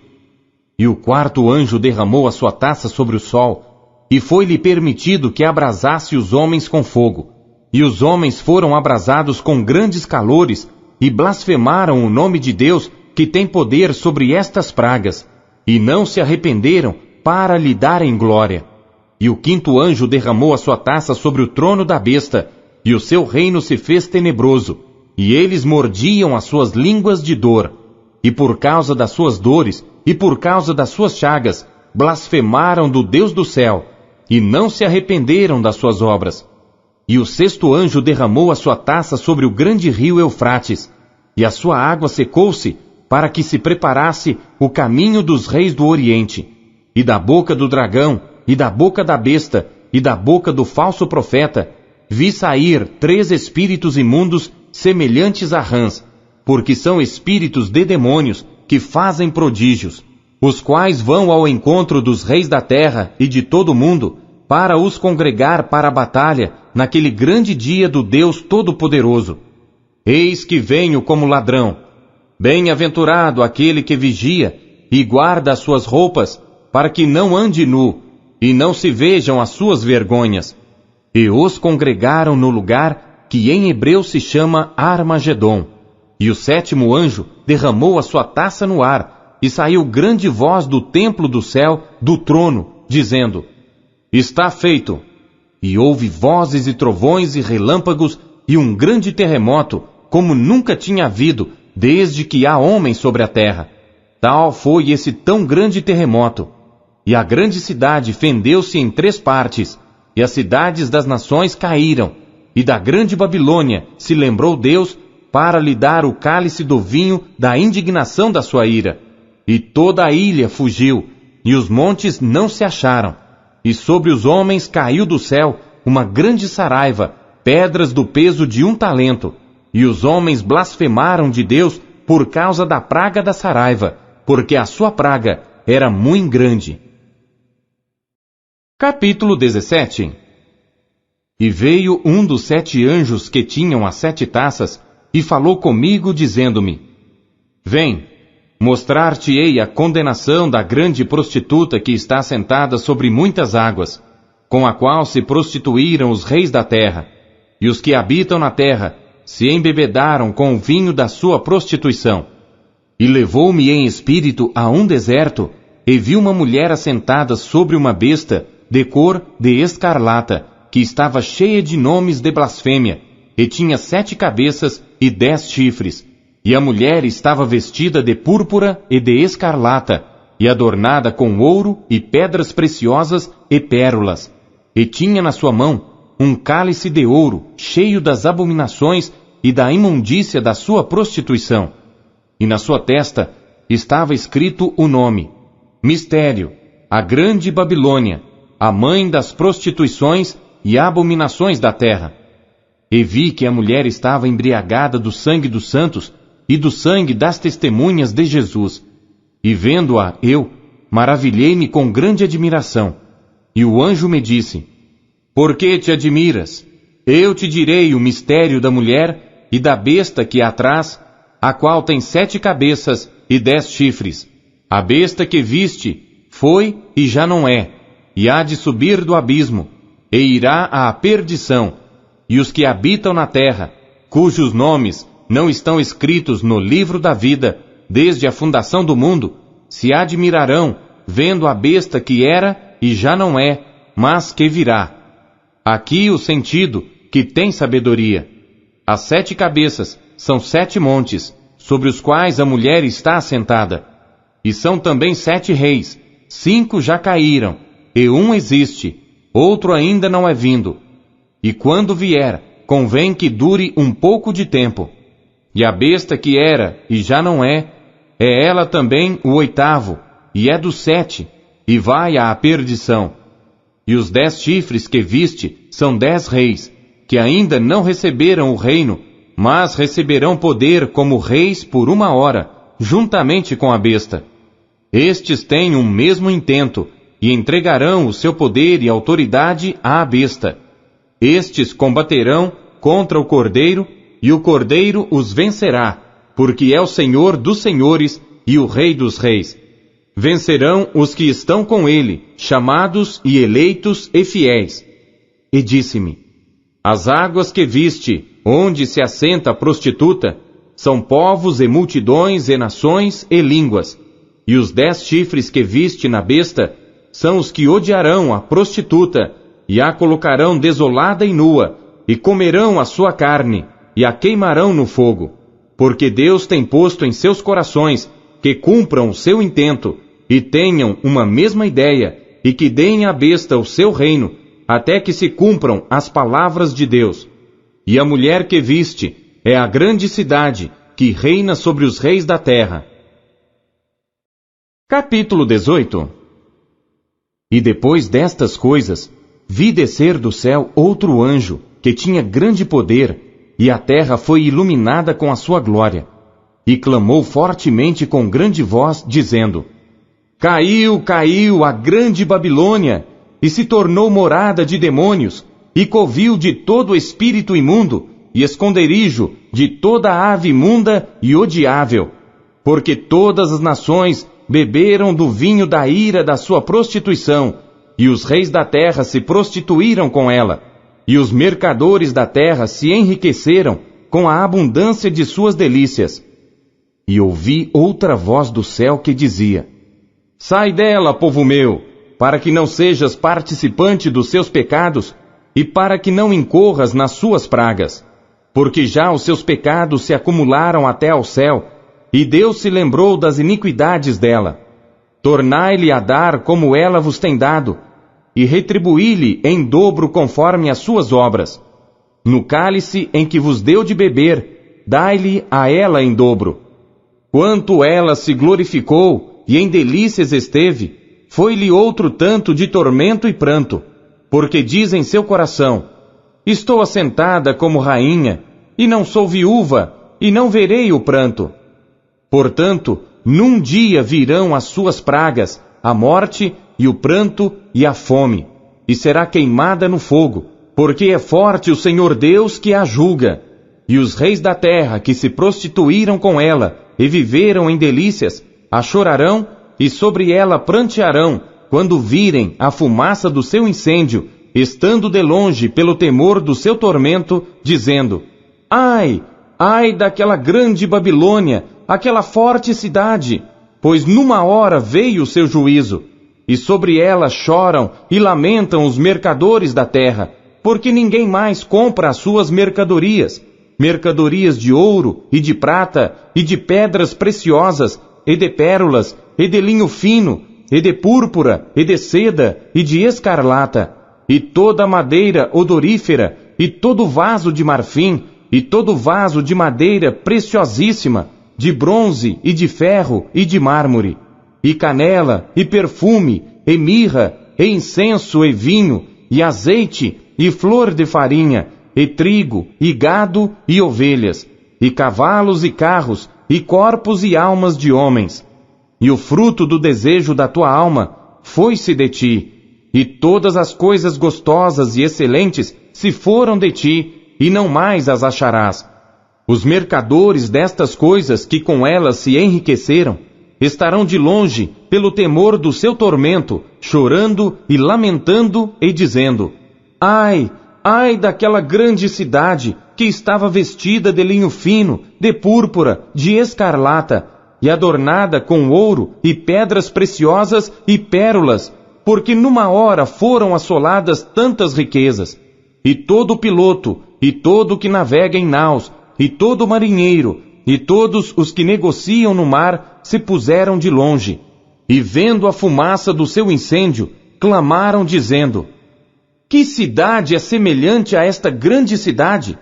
E o quarto anjo derramou a sua taça sobre o sol, e foi-lhe permitido que abrasasse os homens com fogo. E os homens foram abrasados com grandes calores, e blasfemaram o nome de Deus, que tem poder sobre estas pragas, e não se arrependeram para lhe darem glória. E o quinto anjo derramou a sua taça sobre o trono da besta, e o seu reino se fez tenebroso, e eles mordiam as suas línguas de dor, e por causa das suas dores, e por causa das suas chagas, blasfemaram do Deus do céu, e não se arrependeram das suas obras. E o sexto anjo derramou a sua taça sobre o grande rio Eufrates, e a sua água secou-se, para que se preparasse o caminho dos reis do Oriente. E da boca do dragão, e da boca da besta, e da boca do falso profeta, vi sair 3 espíritos imundos semelhantes a rãs, porque são espíritos de demônios que fazem prodígios, os quais vão ao encontro dos reis da terra e de todo o mundo, para os congregar para a batalha naquele grande dia do Deus Todo-Poderoso. Eis que venho como ladrão. Bem-aventurado aquele que vigia e guarda as suas roupas, para que não ande nu, e não se vejam as suas vergonhas. E os congregaram no lugar que em hebreu se chama Armagedon. E o sétimo anjo derramou a sua taça no ar, e saiu grande voz do templo do céu, do trono, dizendo: Está feito. E houve vozes e trovões e relâmpagos, e um grande terremoto, como nunca tinha havido, desde que há homens sobre a terra. Tal foi esse tão grande terremoto. E a grande cidade fendeu-se em 3 partes, e as cidades das nações caíram, e da grande Babilônia se lembrou Deus para lhe dar o cálice do vinho da indignação da sua ira. E toda a ilha fugiu, e os montes não se acharam. E sobre os homens caiu do céu uma grande saraiva, pedras do peso de 1 talento. E os homens blasfemaram de Deus por causa da praga da saraiva, porque a sua praga era muito grande. Capítulo 17. E veio um dos 7 anjos que tinham as 7 taças, e falou comigo, dizendo-me: Vem, mostrar-te-ei a condenação da grande prostituta que está sentada sobre muitas águas, com a qual se prostituíram os reis da terra, e os que habitam na terra se embebedaram com o vinho da sua prostituição. E levou-me em espírito a um deserto, e vi uma mulher assentada sobre uma besta, de cor de escarlata, que estava cheia de nomes de blasfêmia, e tinha 7 cabeças e 10 chifres. E a mulher estava vestida de púrpura e de escarlata, e adornada com ouro e pedras preciosas e pérolas. E tinha na sua mão um cálice de ouro, cheio das abominações e da imundícia da sua prostituição. E na sua testa estava escrito o nome: Mistério, a grande Babilônia, a mãe das prostituições e abominações da terra. E vi que a mulher estava embriagada do sangue dos santos e do sangue das testemunhas de Jesus. E vendo-a eu, maravilhei-me com grande admiração. E o anjo me disse: Por que te admiras? Eu te direi o mistério da mulher e da besta que a traz, a qual tem 7 cabeças e 10 chifres. A besta que viste foi e já não é, e há de subir do abismo, e irá à perdição. E os que habitam na terra, cujos nomes não estão escritos no livro da vida, desde a fundação do mundo, se admirarão, vendo a besta que era e já não é, mas que virá. Aqui o sentido que tem sabedoria. As 7 cabeças são 7 montes, sobre os quais a mulher está assentada. E são também 7 reis, 5 já caíram, e um existe, outro ainda não é vindo. E quando vier, convém que dure um pouco de tempo. E a besta que era e já não é ela também o 8º, e é dos 7, e vai à perdição. E os 10 chifres que viste são 10 reis, que ainda não receberam o reino, mas receberão poder como reis por 1 hora, juntamente com a besta. Estes têm um mesmo intento, e entregarão o seu poder e autoridade à besta. Estes combaterão contra o Cordeiro, e o Cordeiro os vencerá, porque é o Senhor dos senhores e o Rei dos reis. Vencerão os que estão com ele, chamados e eleitos e fiéis. E disse-me: as águas que viste, onde se assenta a prostituta, são povos e multidões e nações e línguas. E os 10 chifres que viste na besta são os que odiarão a prostituta, e a colocarão desolada e nua, e comerão a sua carne, e a queimarão no fogo. Porque Deus tem posto em seus corações que cumpram o seu intento, e tenham uma mesma ideia, e que deem à besta o seu reino, até que se cumpram as palavras de Deus. E a mulher que viste é a grande cidade, que reina sobre os reis da terra. Capítulo 18. E depois destas coisas, vi descer do céu outro anjo, que tinha grande poder, e a terra foi iluminada com a sua glória. E clamou fortemente com grande voz, dizendo: Caiu, caiu a grande Babilônia, e se tornou morada de demônios, e covil de todo espírito imundo, e esconderijo de toda ave imunda e odiável. Porque todas as nações beberam do vinho da ira da sua prostituição, e os reis da terra se prostituíram com ela, e os mercadores da terra se enriqueceram com a abundância de suas delícias. E ouvi outra voz do céu que dizia: Sai dela, povo meu, para que não sejas participante dos seus pecados, e para que não incorras nas suas pragas. Porque já os seus pecados se acumularam até ao céu, e Deus se lembrou das iniquidades dela. Tornai-lhe a dar como ela vos tem dado, e retribuí-lhe em dobro conforme as suas obras. No cálice em que vos deu de beber, dai-lhe a ela em dobro. Quanto ela se glorificou e em delícias esteve, foi-lhe outro tanto de tormento e pranto, porque diz em seu coração: Estou assentada como rainha, e não sou viúva, e não verei o pranto. Portanto, num dia virão as suas pragas, a morte, e o pranto, e a fome, e será queimada no fogo, porque é forte o Senhor Deus que a julga. E os reis da terra que se prostituíram com ela, e viveram em delícias, a chorarão, e sobre ela prantearão, quando virem a fumaça do seu incêndio, estando de longe pelo temor do seu tormento, dizendo: Ai, ai daquela grande Babilônia, aquela forte cidade, pois numa hora veio o seu juízo. E sobre ela choram e lamentam os mercadores da terra, porque ninguém mais compra as suas mercadorias, mercadorias de ouro e de prata, e de pedras preciosas, e de pérolas, e de linho fino, e de púrpura, e de seda, e de escarlata, e toda madeira odorífera, e todo vaso de marfim, e todo vaso de madeira preciosíssima, de bronze, e de ferro, e de mármore, e canela, e perfume, e mirra, e incenso, e vinho, e azeite, e flor de farinha, e trigo, e gado, e ovelhas, e cavalos e carros, e corpos e almas de homens. E o fruto do desejo da tua alma foi-se de ti, e todas as coisas gostosas e excelentes se foram de ti, e não mais as acharás. Os mercadores destas coisas que com elas se enriqueceram, estarão de longe pelo temor do seu tormento, chorando e lamentando e dizendo: Ai, ai daquela grande cidade que estava vestida de linho fino, de púrpura, de escarlata, e adornada com ouro e pedras preciosas e pérolas, porque numa hora foram assoladas tantas riquezas. E todo piloto, e todo que navega em naus, e todo marinheiro, e todos os que negociam no mar se puseram de longe, e vendo a fumaça do seu incêndio, clamaram dizendo: Que cidade é semelhante a esta grande cidade?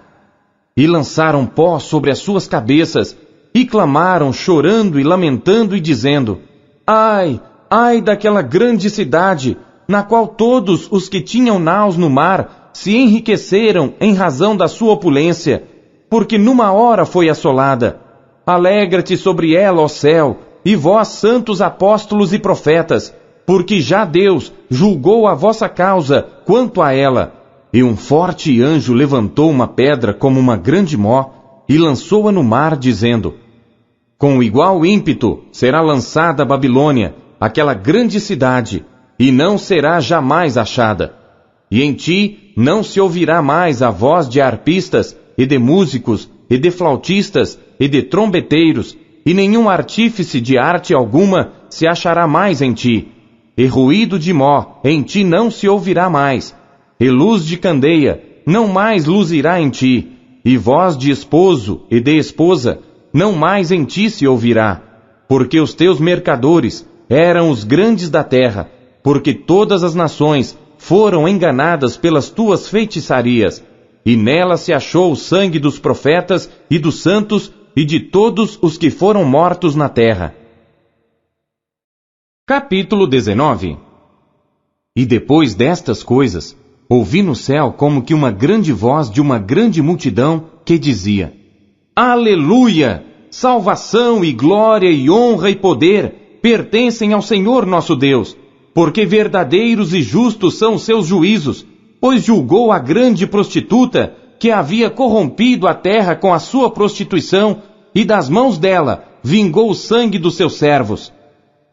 E lançaram pó sobre as suas cabeças, e clamaram chorando e lamentando e dizendo: Ai, ai daquela grande cidade, na qual todos os que tinham naus no mar se enriqueceram em razão da sua opulência, porque numa hora foi assolada. Alegra-te sobre ela, ó céu, e vós, santos apóstolos e profetas, porque já Deus julgou a vossa causa quanto a ela. E um forte anjo levantou uma pedra como uma grande mó, e lançou-a no mar, dizendo: com igual ímpeto será lançada a Babilônia, aquela grande cidade, e não será jamais achada. E em ti não se ouvirá mais a voz de arpistas, e de músicos, e de flautistas, e de trombeteiros, e nenhum artífice de arte alguma se achará mais em ti. E ruído de mó em ti não se ouvirá mais, e luz de candeia não mais luzirá em ti, e voz de esposo e de esposa não mais em ti se ouvirá, porque os teus mercadores eram os grandes da terra, porque todas as nações foram enganadas pelas tuas feitiçarias, e nela se achou o sangue dos profetas e dos santos e de todos os que foram mortos na terra. Capítulo 19. E depois destas coisas, ouvi no céu como que uma grande voz de uma grande multidão que dizia: Aleluia! Salvação e glória e honra e poder pertencem ao Senhor nosso Deus, porque verdadeiros e justos são os seus juízos, pois julgou a grande prostituta que havia corrompido a terra com a sua prostituição, e das mãos dela vingou o sangue dos seus servos.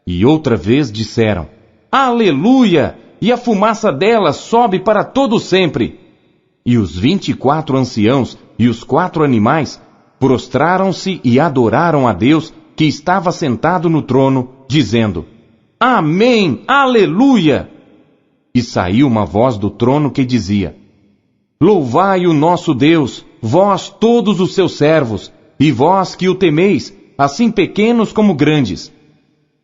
E outra vez disseram: Aleluia! E a fumaça dela sobe para todo sempre. E os 24 anciãos e os 4 animais prostraram-se e adoraram a Deus que estava sentado no trono, dizendo: Amém! Aleluia! E saiu uma voz do trono que dizia: Louvai o nosso Deus, vós todos os seus servos, e vós que o temeis, assim pequenos como grandes.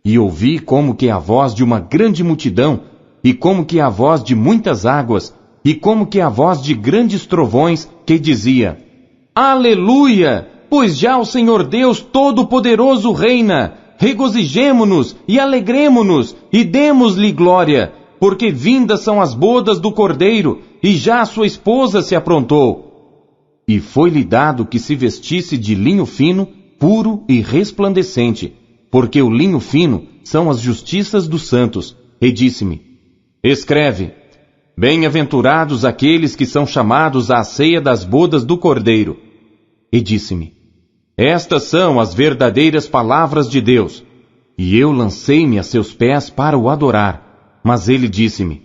E ouvi como que a voz de uma grande multidão, e como que a voz de muitas águas, e como que a voz de grandes trovões, que dizia: Aleluia! Pois já o Senhor Deus Todo-Poderoso reina. Regozijemo-nos e alegremo-nos, e demos-lhe glória, porque vindas são as bodas do Cordeiro, e já a sua esposa se aprontou. E foi-lhe dado que se vestisse de linho fino, puro e resplandecente, porque o linho fino são as justiças dos santos. E disse-me: Escreve: Bem-aventurados aqueles que são chamados à ceia das bodas do Cordeiro. E disse-me: Estas são as verdadeiras palavras de Deus. E eu lancei-me a seus pés para o adorar. Mas ele disse-me: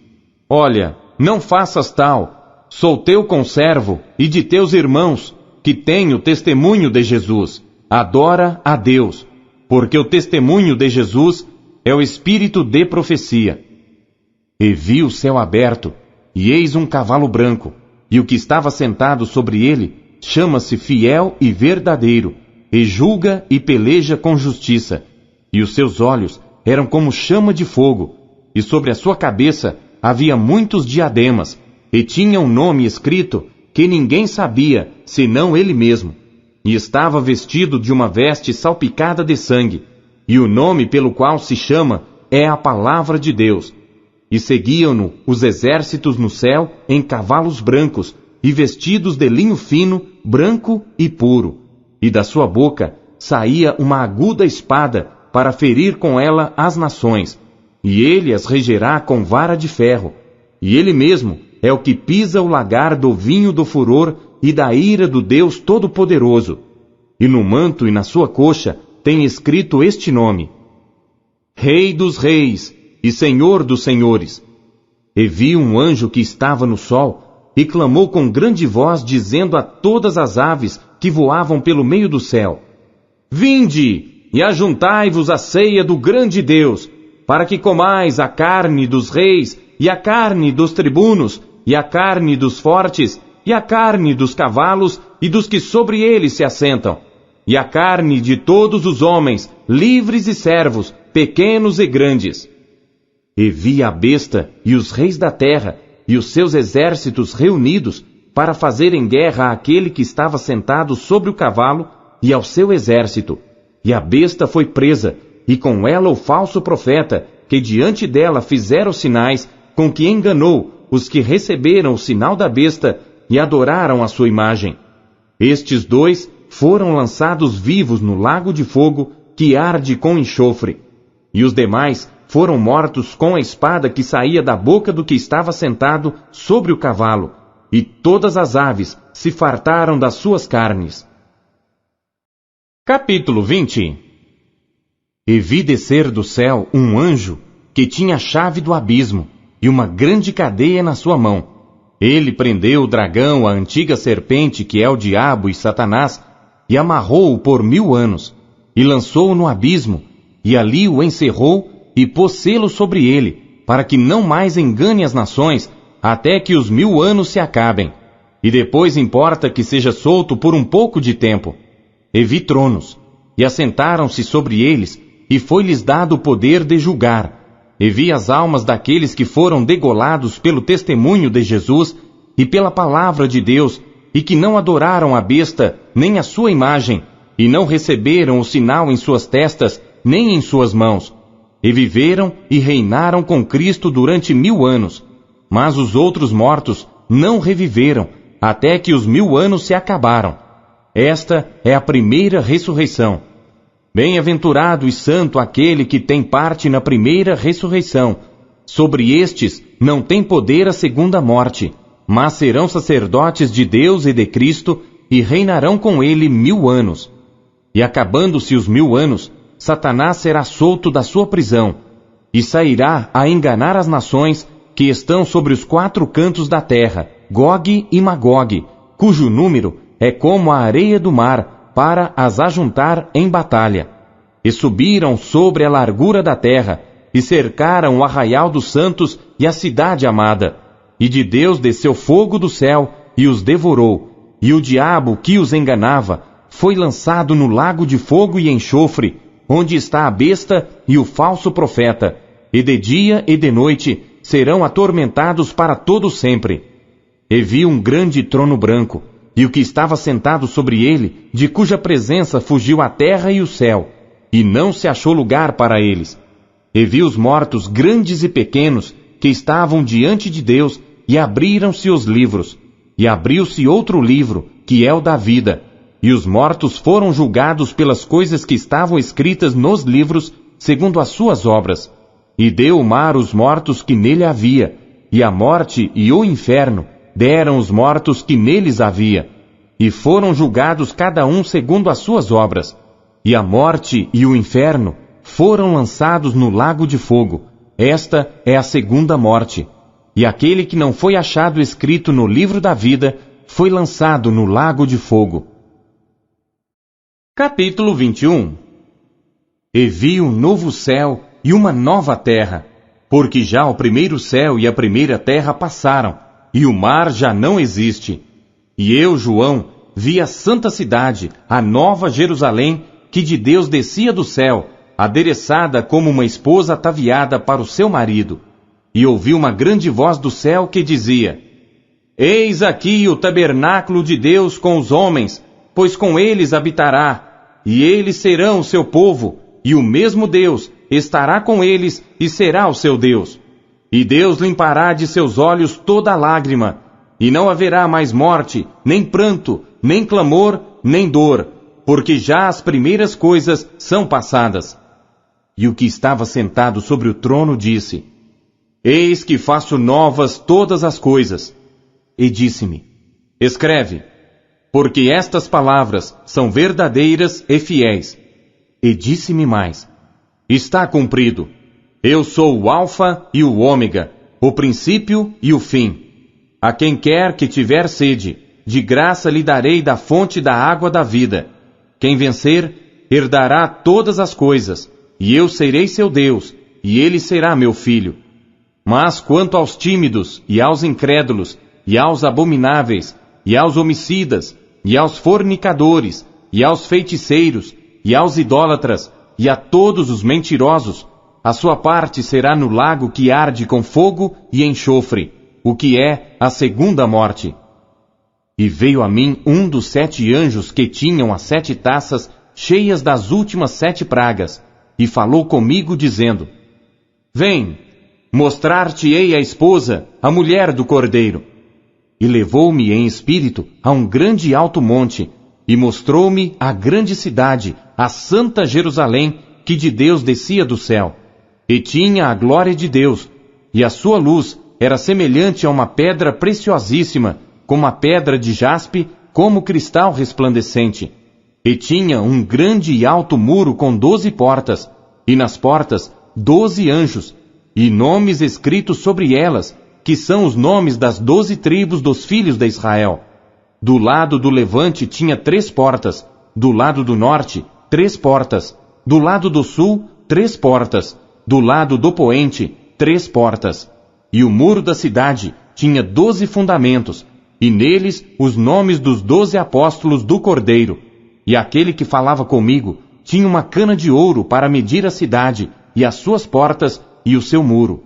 Olha, não faças tal. Sou teu conservo e de teus irmãos, que têm o testemunho de Jesus. Adora a Deus, porque o testemunho de Jesus é o espírito de profecia. E vi o céu aberto, e eis um cavalo branco, e o que estava sentado sobre ele chama-se Fiel e Verdadeiro, e julga e peleja com justiça. E os seus olhos eram como chama de fogo, e sobre a sua cabeça havia muitos diademas, e tinha um nome escrito que ninguém sabia, senão ele mesmo. E estava vestido de uma veste salpicada de sangue, e o nome pelo qual se chama é a Palavra de Deus. E seguiam-no os exércitos no céu em cavalos brancos, e vestidos de linho fino, branco e puro. E da sua boca saía uma aguda espada, para ferir com ela as nações. E ele as regerá com vara de ferro. E ele mesmo é o que pisa o lagar do vinho do furor e da ira do Deus Todo-Poderoso. E no manto e na sua coxa tem escrito este nome: Rei dos Reis e Senhor dos Senhores. E vi um anjo que estava no sol, e clamou com grande voz, dizendo a todas as aves que voavam pelo meio do céu: Vinde, e ajuntai-vos à ceia do grande Deus, para que comais a carne dos reis, e a carne dos tribunos, e a carne dos fortes, e a carne dos cavalos, e dos que sobre eles se assentam, e a carne de todos os homens, livres e servos, pequenos e grandes. E vi a besta e os reis da terra e os seus exércitos reunidos para fazerem guerra àquele que estava sentado sobre o cavalo e ao seu exército. E a besta foi presa, e com ela o falso profeta, que diante dela fizera os sinais, com que enganou os que receberam o sinal da besta e adoraram a sua imagem. Estes dois foram lançados vivos no lago de fogo, que arde com enxofre. E os demais foram mortos com a espada que saía da boca do que estava sentado sobre o cavalo, e todas as aves se fartaram das suas carnes. Capítulo 20. E vi descer do céu um anjo que tinha a chave do abismo e uma grande cadeia na sua mão. Ele prendeu o dragão, a antiga serpente que é o diabo e Satanás, e amarrou-o por 1000 anos, e lançou-o no abismo, e ali o encerrou e pôs selo sobre ele, para que não mais engane as nações, até que os 1000 anos se acabem. E depois importa que seja solto por um pouco de tempo. E vi tronos, e assentaram-se sobre eles, e foi-lhes dado o poder de julgar. E vi as almas daqueles que foram degolados pelo testemunho de Jesus e pela palavra de Deus, e que não adoraram a besta, nem a sua imagem, e não receberam o sinal em suas testas, nem em suas mãos. E viveram e reinaram com Cristo durante 1000 anos. Mas os outros mortos não reviveram, até que os 1000 anos se acabaram. Esta é a primeira ressurreição. Bem-aventurado e santo aquele que tem parte na primeira ressurreição. Sobre estes não tem poder a segunda morte, mas serão sacerdotes de Deus e de Cristo, e reinarão com ele 1000 anos. E acabando-se os 1000 anos, Satanás será solto da sua prisão, e sairá a enganar as nações que estão sobre os 4 cantos da terra, Gog e Magog, cujo número é como a areia do mar, para as ajuntar em batalha. E subiram sobre a largura da terra, e cercaram o arraial dos santos e a cidade amada. E de Deus desceu fogo do céu, e os devorou. E o diabo que os enganava foi lançado no lago de fogo e enxofre, onde está a besta e o falso profeta, e de dia e de noite serão atormentados para todo sempre. E vi um grande trono branco, e o que estava sentado sobre ele, de cuja presença fugiu a terra e o céu, e não se achou lugar para eles. E vi os mortos grandes e pequenos, que estavam diante de Deus, e abriram-se os livros. E abriu-se outro livro, que é o da vida. E os mortos foram julgados pelas coisas que estavam escritas nos livros, segundo as suas obras. E deu o mar os mortos que nele havia, e a morte e o inferno deram os mortos que neles havia, e foram julgados cada um segundo as suas obras. E a morte e o inferno foram lançados no lago de fogo. Esta é a segunda morte. E aquele que não foi achado escrito no livro da vida foi lançado no lago de fogo. Capítulo 21. E vi um novo céu e uma nova terra, porque já o primeiro céu e a primeira terra passaram, e o mar já não existe. E eu, João, vi a santa cidade, a nova Jerusalém, que de Deus descia do céu, adereçada como uma esposa ataviada para o seu marido. E ouvi uma grande voz do céu que dizia: Eis aqui o tabernáculo de Deus com os homens, pois com eles habitará, e eles serão o seu povo, e o mesmo Deus estará com eles e será o seu Deus. E Deus limpará de seus olhos toda lágrima, e não haverá mais morte, nem pranto, nem clamor, nem dor, porque já as primeiras coisas são passadas. E o que estava sentado sobre o trono disse: Eis que faço novas todas as coisas. E disse-me: Escreve, porque estas palavras são verdadeiras e fiéis. E disse-me mais: Está cumprido. Eu sou o Alfa e o Ômega, o princípio e o fim. A quem quer que tiver sede, de graça lhe darei da fonte da água da vida. Quem vencer, herdará todas as coisas, e eu serei seu Deus, e ele será meu filho. Mas quanto aos tímidos, e aos incrédulos, e aos abomináveis, e aos homicidas, e aos fornicadores, e aos feiticeiros, e aos idólatras, e a todos os mentirosos, a sua parte será no lago que arde com fogo e enxofre, o que é a segunda morte. E veio a mim um dos 7 anjos que tinham as 7 taças cheias das últimas 7 pragas, e falou comigo dizendo: Vem, mostrar-te-ei a esposa, a mulher do Cordeiro. E levou-me em espírito a um grande alto monte, e mostrou-me a grande cidade, a santa Jerusalém, que de Deus descia do céu. E tinha a glória de Deus, e a sua luz era semelhante a uma pedra preciosíssima, como a pedra de jaspe, como cristal resplandecente. E tinha um grande e alto muro com 12 portas, e nas portas 12 anjos, e nomes escritos sobre elas, que são os nomes das 12 tribos dos filhos de Israel. Do lado do levante tinha 3 portas, do lado do norte 3 portas, do lado do sul 3 portas, do lado do poente 3 portas. E o muro da cidade tinha 12 fundamentos, e neles os nomes dos 12 apóstolos do Cordeiro. E aquele que falava comigo tinha uma cana de ouro para medir a cidade, e as suas portas, e o seu muro.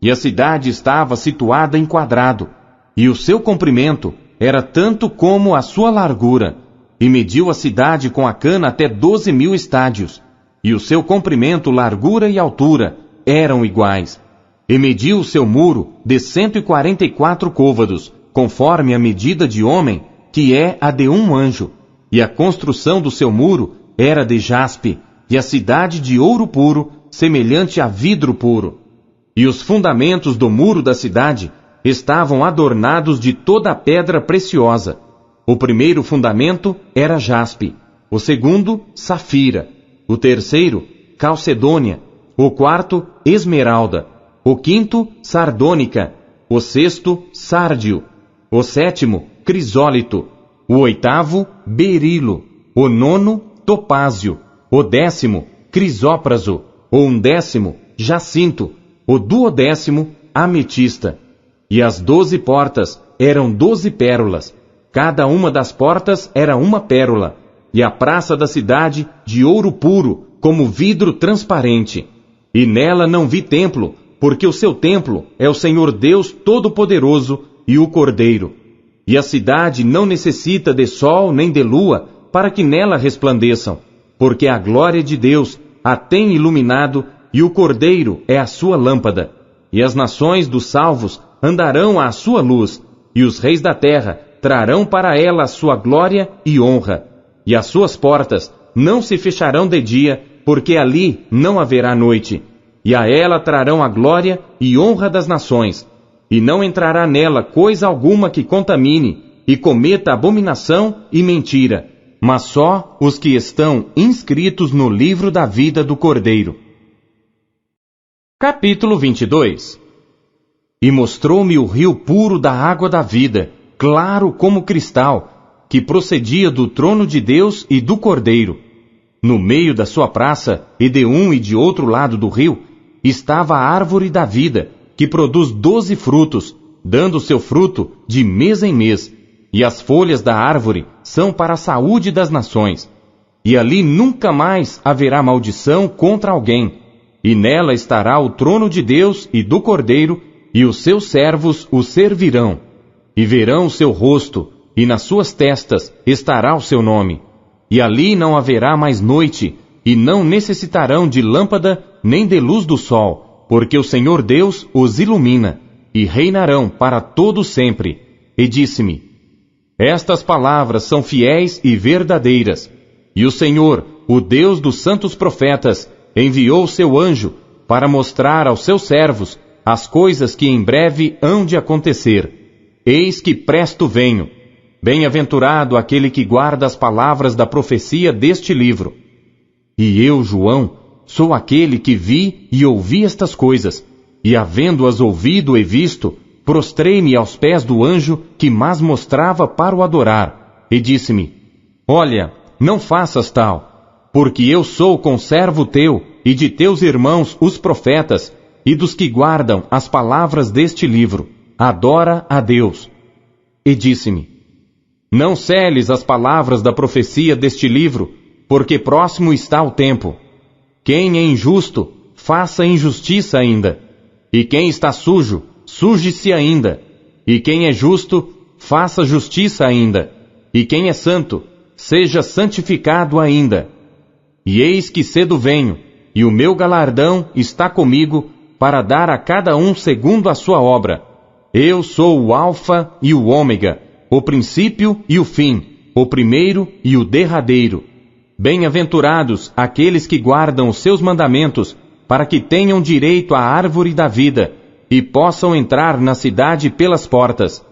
E a cidade estava situada em quadrado, e o seu comprimento era tanto como a sua largura. E mediu a cidade com a cana até 12.000 estádios, e o seu comprimento, largura e altura eram iguais. E mediu o seu muro de 144 côvados, conforme a medida de homem, que é a de um anjo. E a construção do seu muro era de jaspe, e a cidade de ouro puro, semelhante a vidro puro. E os fundamentos do muro da cidade estavam adornados de toda a pedra preciosa. O primeiro fundamento era jaspe, o segundo, safira, o terceiro, calcedônia, o quarto, esmeralda, o quinto, sardônica, o sexto, sárdio, o sétimo, crisólito, o oitavo, berilo, o nono, topázio, o 10º, crisópraso, o 11º, jacinto, o 12º, ametista. E as 12 portas eram 12 pérolas, cada uma das portas era uma pérola, e a praça da cidade de ouro puro, como vidro transparente. E nela não vi templo, porque o seu templo é o Senhor Deus Todo-Poderoso e o Cordeiro. E a cidade não necessita de sol nem de lua, para que nela resplandeçam, porque a glória de Deus a tem iluminado, e o Cordeiro é a sua lâmpada. E as nações dos salvos andarão à sua luz, e os reis da terra trarão para ela a sua glória e honra. E as suas portas não se fecharão de dia, porque ali não haverá noite. E a ela trarão a glória e honra das nações. E não entrará nela coisa alguma que contamine, e cometa abominação e mentira, mas só os que estão inscritos no livro da vida do Cordeiro. Capítulo 22. E mostrou-me o rio puro da água da vida, claro como cristal, que procedia do trono de Deus e do Cordeiro. No meio da sua praça, e de um e de outro lado do rio, estava a árvore da vida, que produz 12 frutos, dando seu fruto de mês em mês, e as folhas da árvore são para a saúde das nações. E ali nunca mais haverá maldição contra alguém, e nela estará o trono de Deus e do Cordeiro, e os seus servos o servirão, e verão o seu rosto, e nas suas testas estará o seu nome. E ali não haverá mais noite, e não necessitarão de lâmpada nem de luz do sol, porque o Senhor Deus os ilumina, e reinarão para todo sempre. E disse-me: estas palavras são fiéis e verdadeiras. E o Senhor, o Deus dos santos profetas, enviou seu anjo para mostrar aos seus servos as coisas que em breve hão de acontecer. Eis que presto venho. Bem-aventurado aquele que guarda as palavras da profecia deste livro. E eu, João, sou aquele que vi e ouvi estas coisas, e havendo-as ouvido e visto, prostrei-me aos pés do anjo que mas mostrava para o adorar, e disse-me: olha, não faças tal, porque eu sou conservo teu e de teus irmãos os profetas, e dos que guardam as palavras deste livro. Adora a Deus. E disse-me: não seles as palavras da profecia deste livro, porque próximo está o tempo. Quem é injusto, faça injustiça ainda. E quem está sujo, suje-se ainda. E quem é justo, faça justiça ainda. E quem é santo, seja santificado ainda. E eis que cedo venho, e o meu galardão está comigo, para dar a cada um segundo a sua obra. Eu sou o Alfa e o Ômega, o princípio e o fim, o primeiro e o derradeiro. Bem-aventurados aqueles que guardam os seus mandamentos, para que tenham direito à árvore da vida e possam entrar na cidade pelas portas.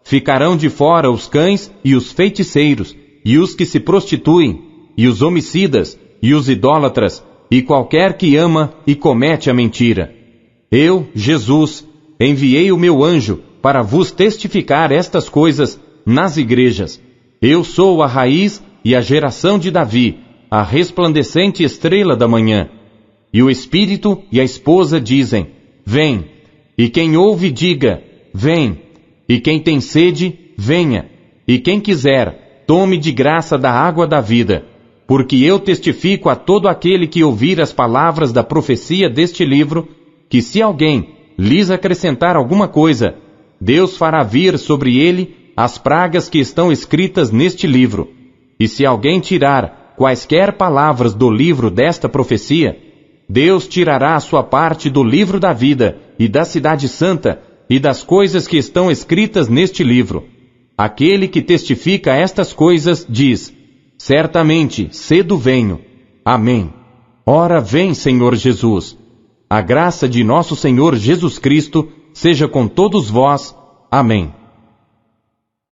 Ficarão de fora os cães e os feiticeiros, e os que se prostituem, e os homicidas, e os idólatras, e qualquer que ama e comete a mentira. Eu, Jesus, enviei o meu anjo para vos testificar estas coisas nas igrejas. Eu sou a raiz e a geração de Davi, a resplandecente estrela da manhã. E o Espírito e a esposa dizem, vem. E quem ouve, diga, vem. E quem tem sede, venha. E quem quiser, tome de graça da água da vida. Porque eu testifico a todo aquele que ouvir as palavras da profecia deste livro, que se alguém lhes acrescentar alguma coisa, Deus fará vir sobre ele as pragas que estão escritas neste livro. E se alguém tirar quaisquer palavras do livro desta profecia, Deus tirará a sua parte do livro da vida e da cidade santa e das coisas que estão escritas neste livro. Aquele que testifica estas coisas diz, certamente, cedo venho. Amém. Ora vem, Senhor Jesus. A graça de nosso Senhor Jesus Cristo seja com todos vós. Amém.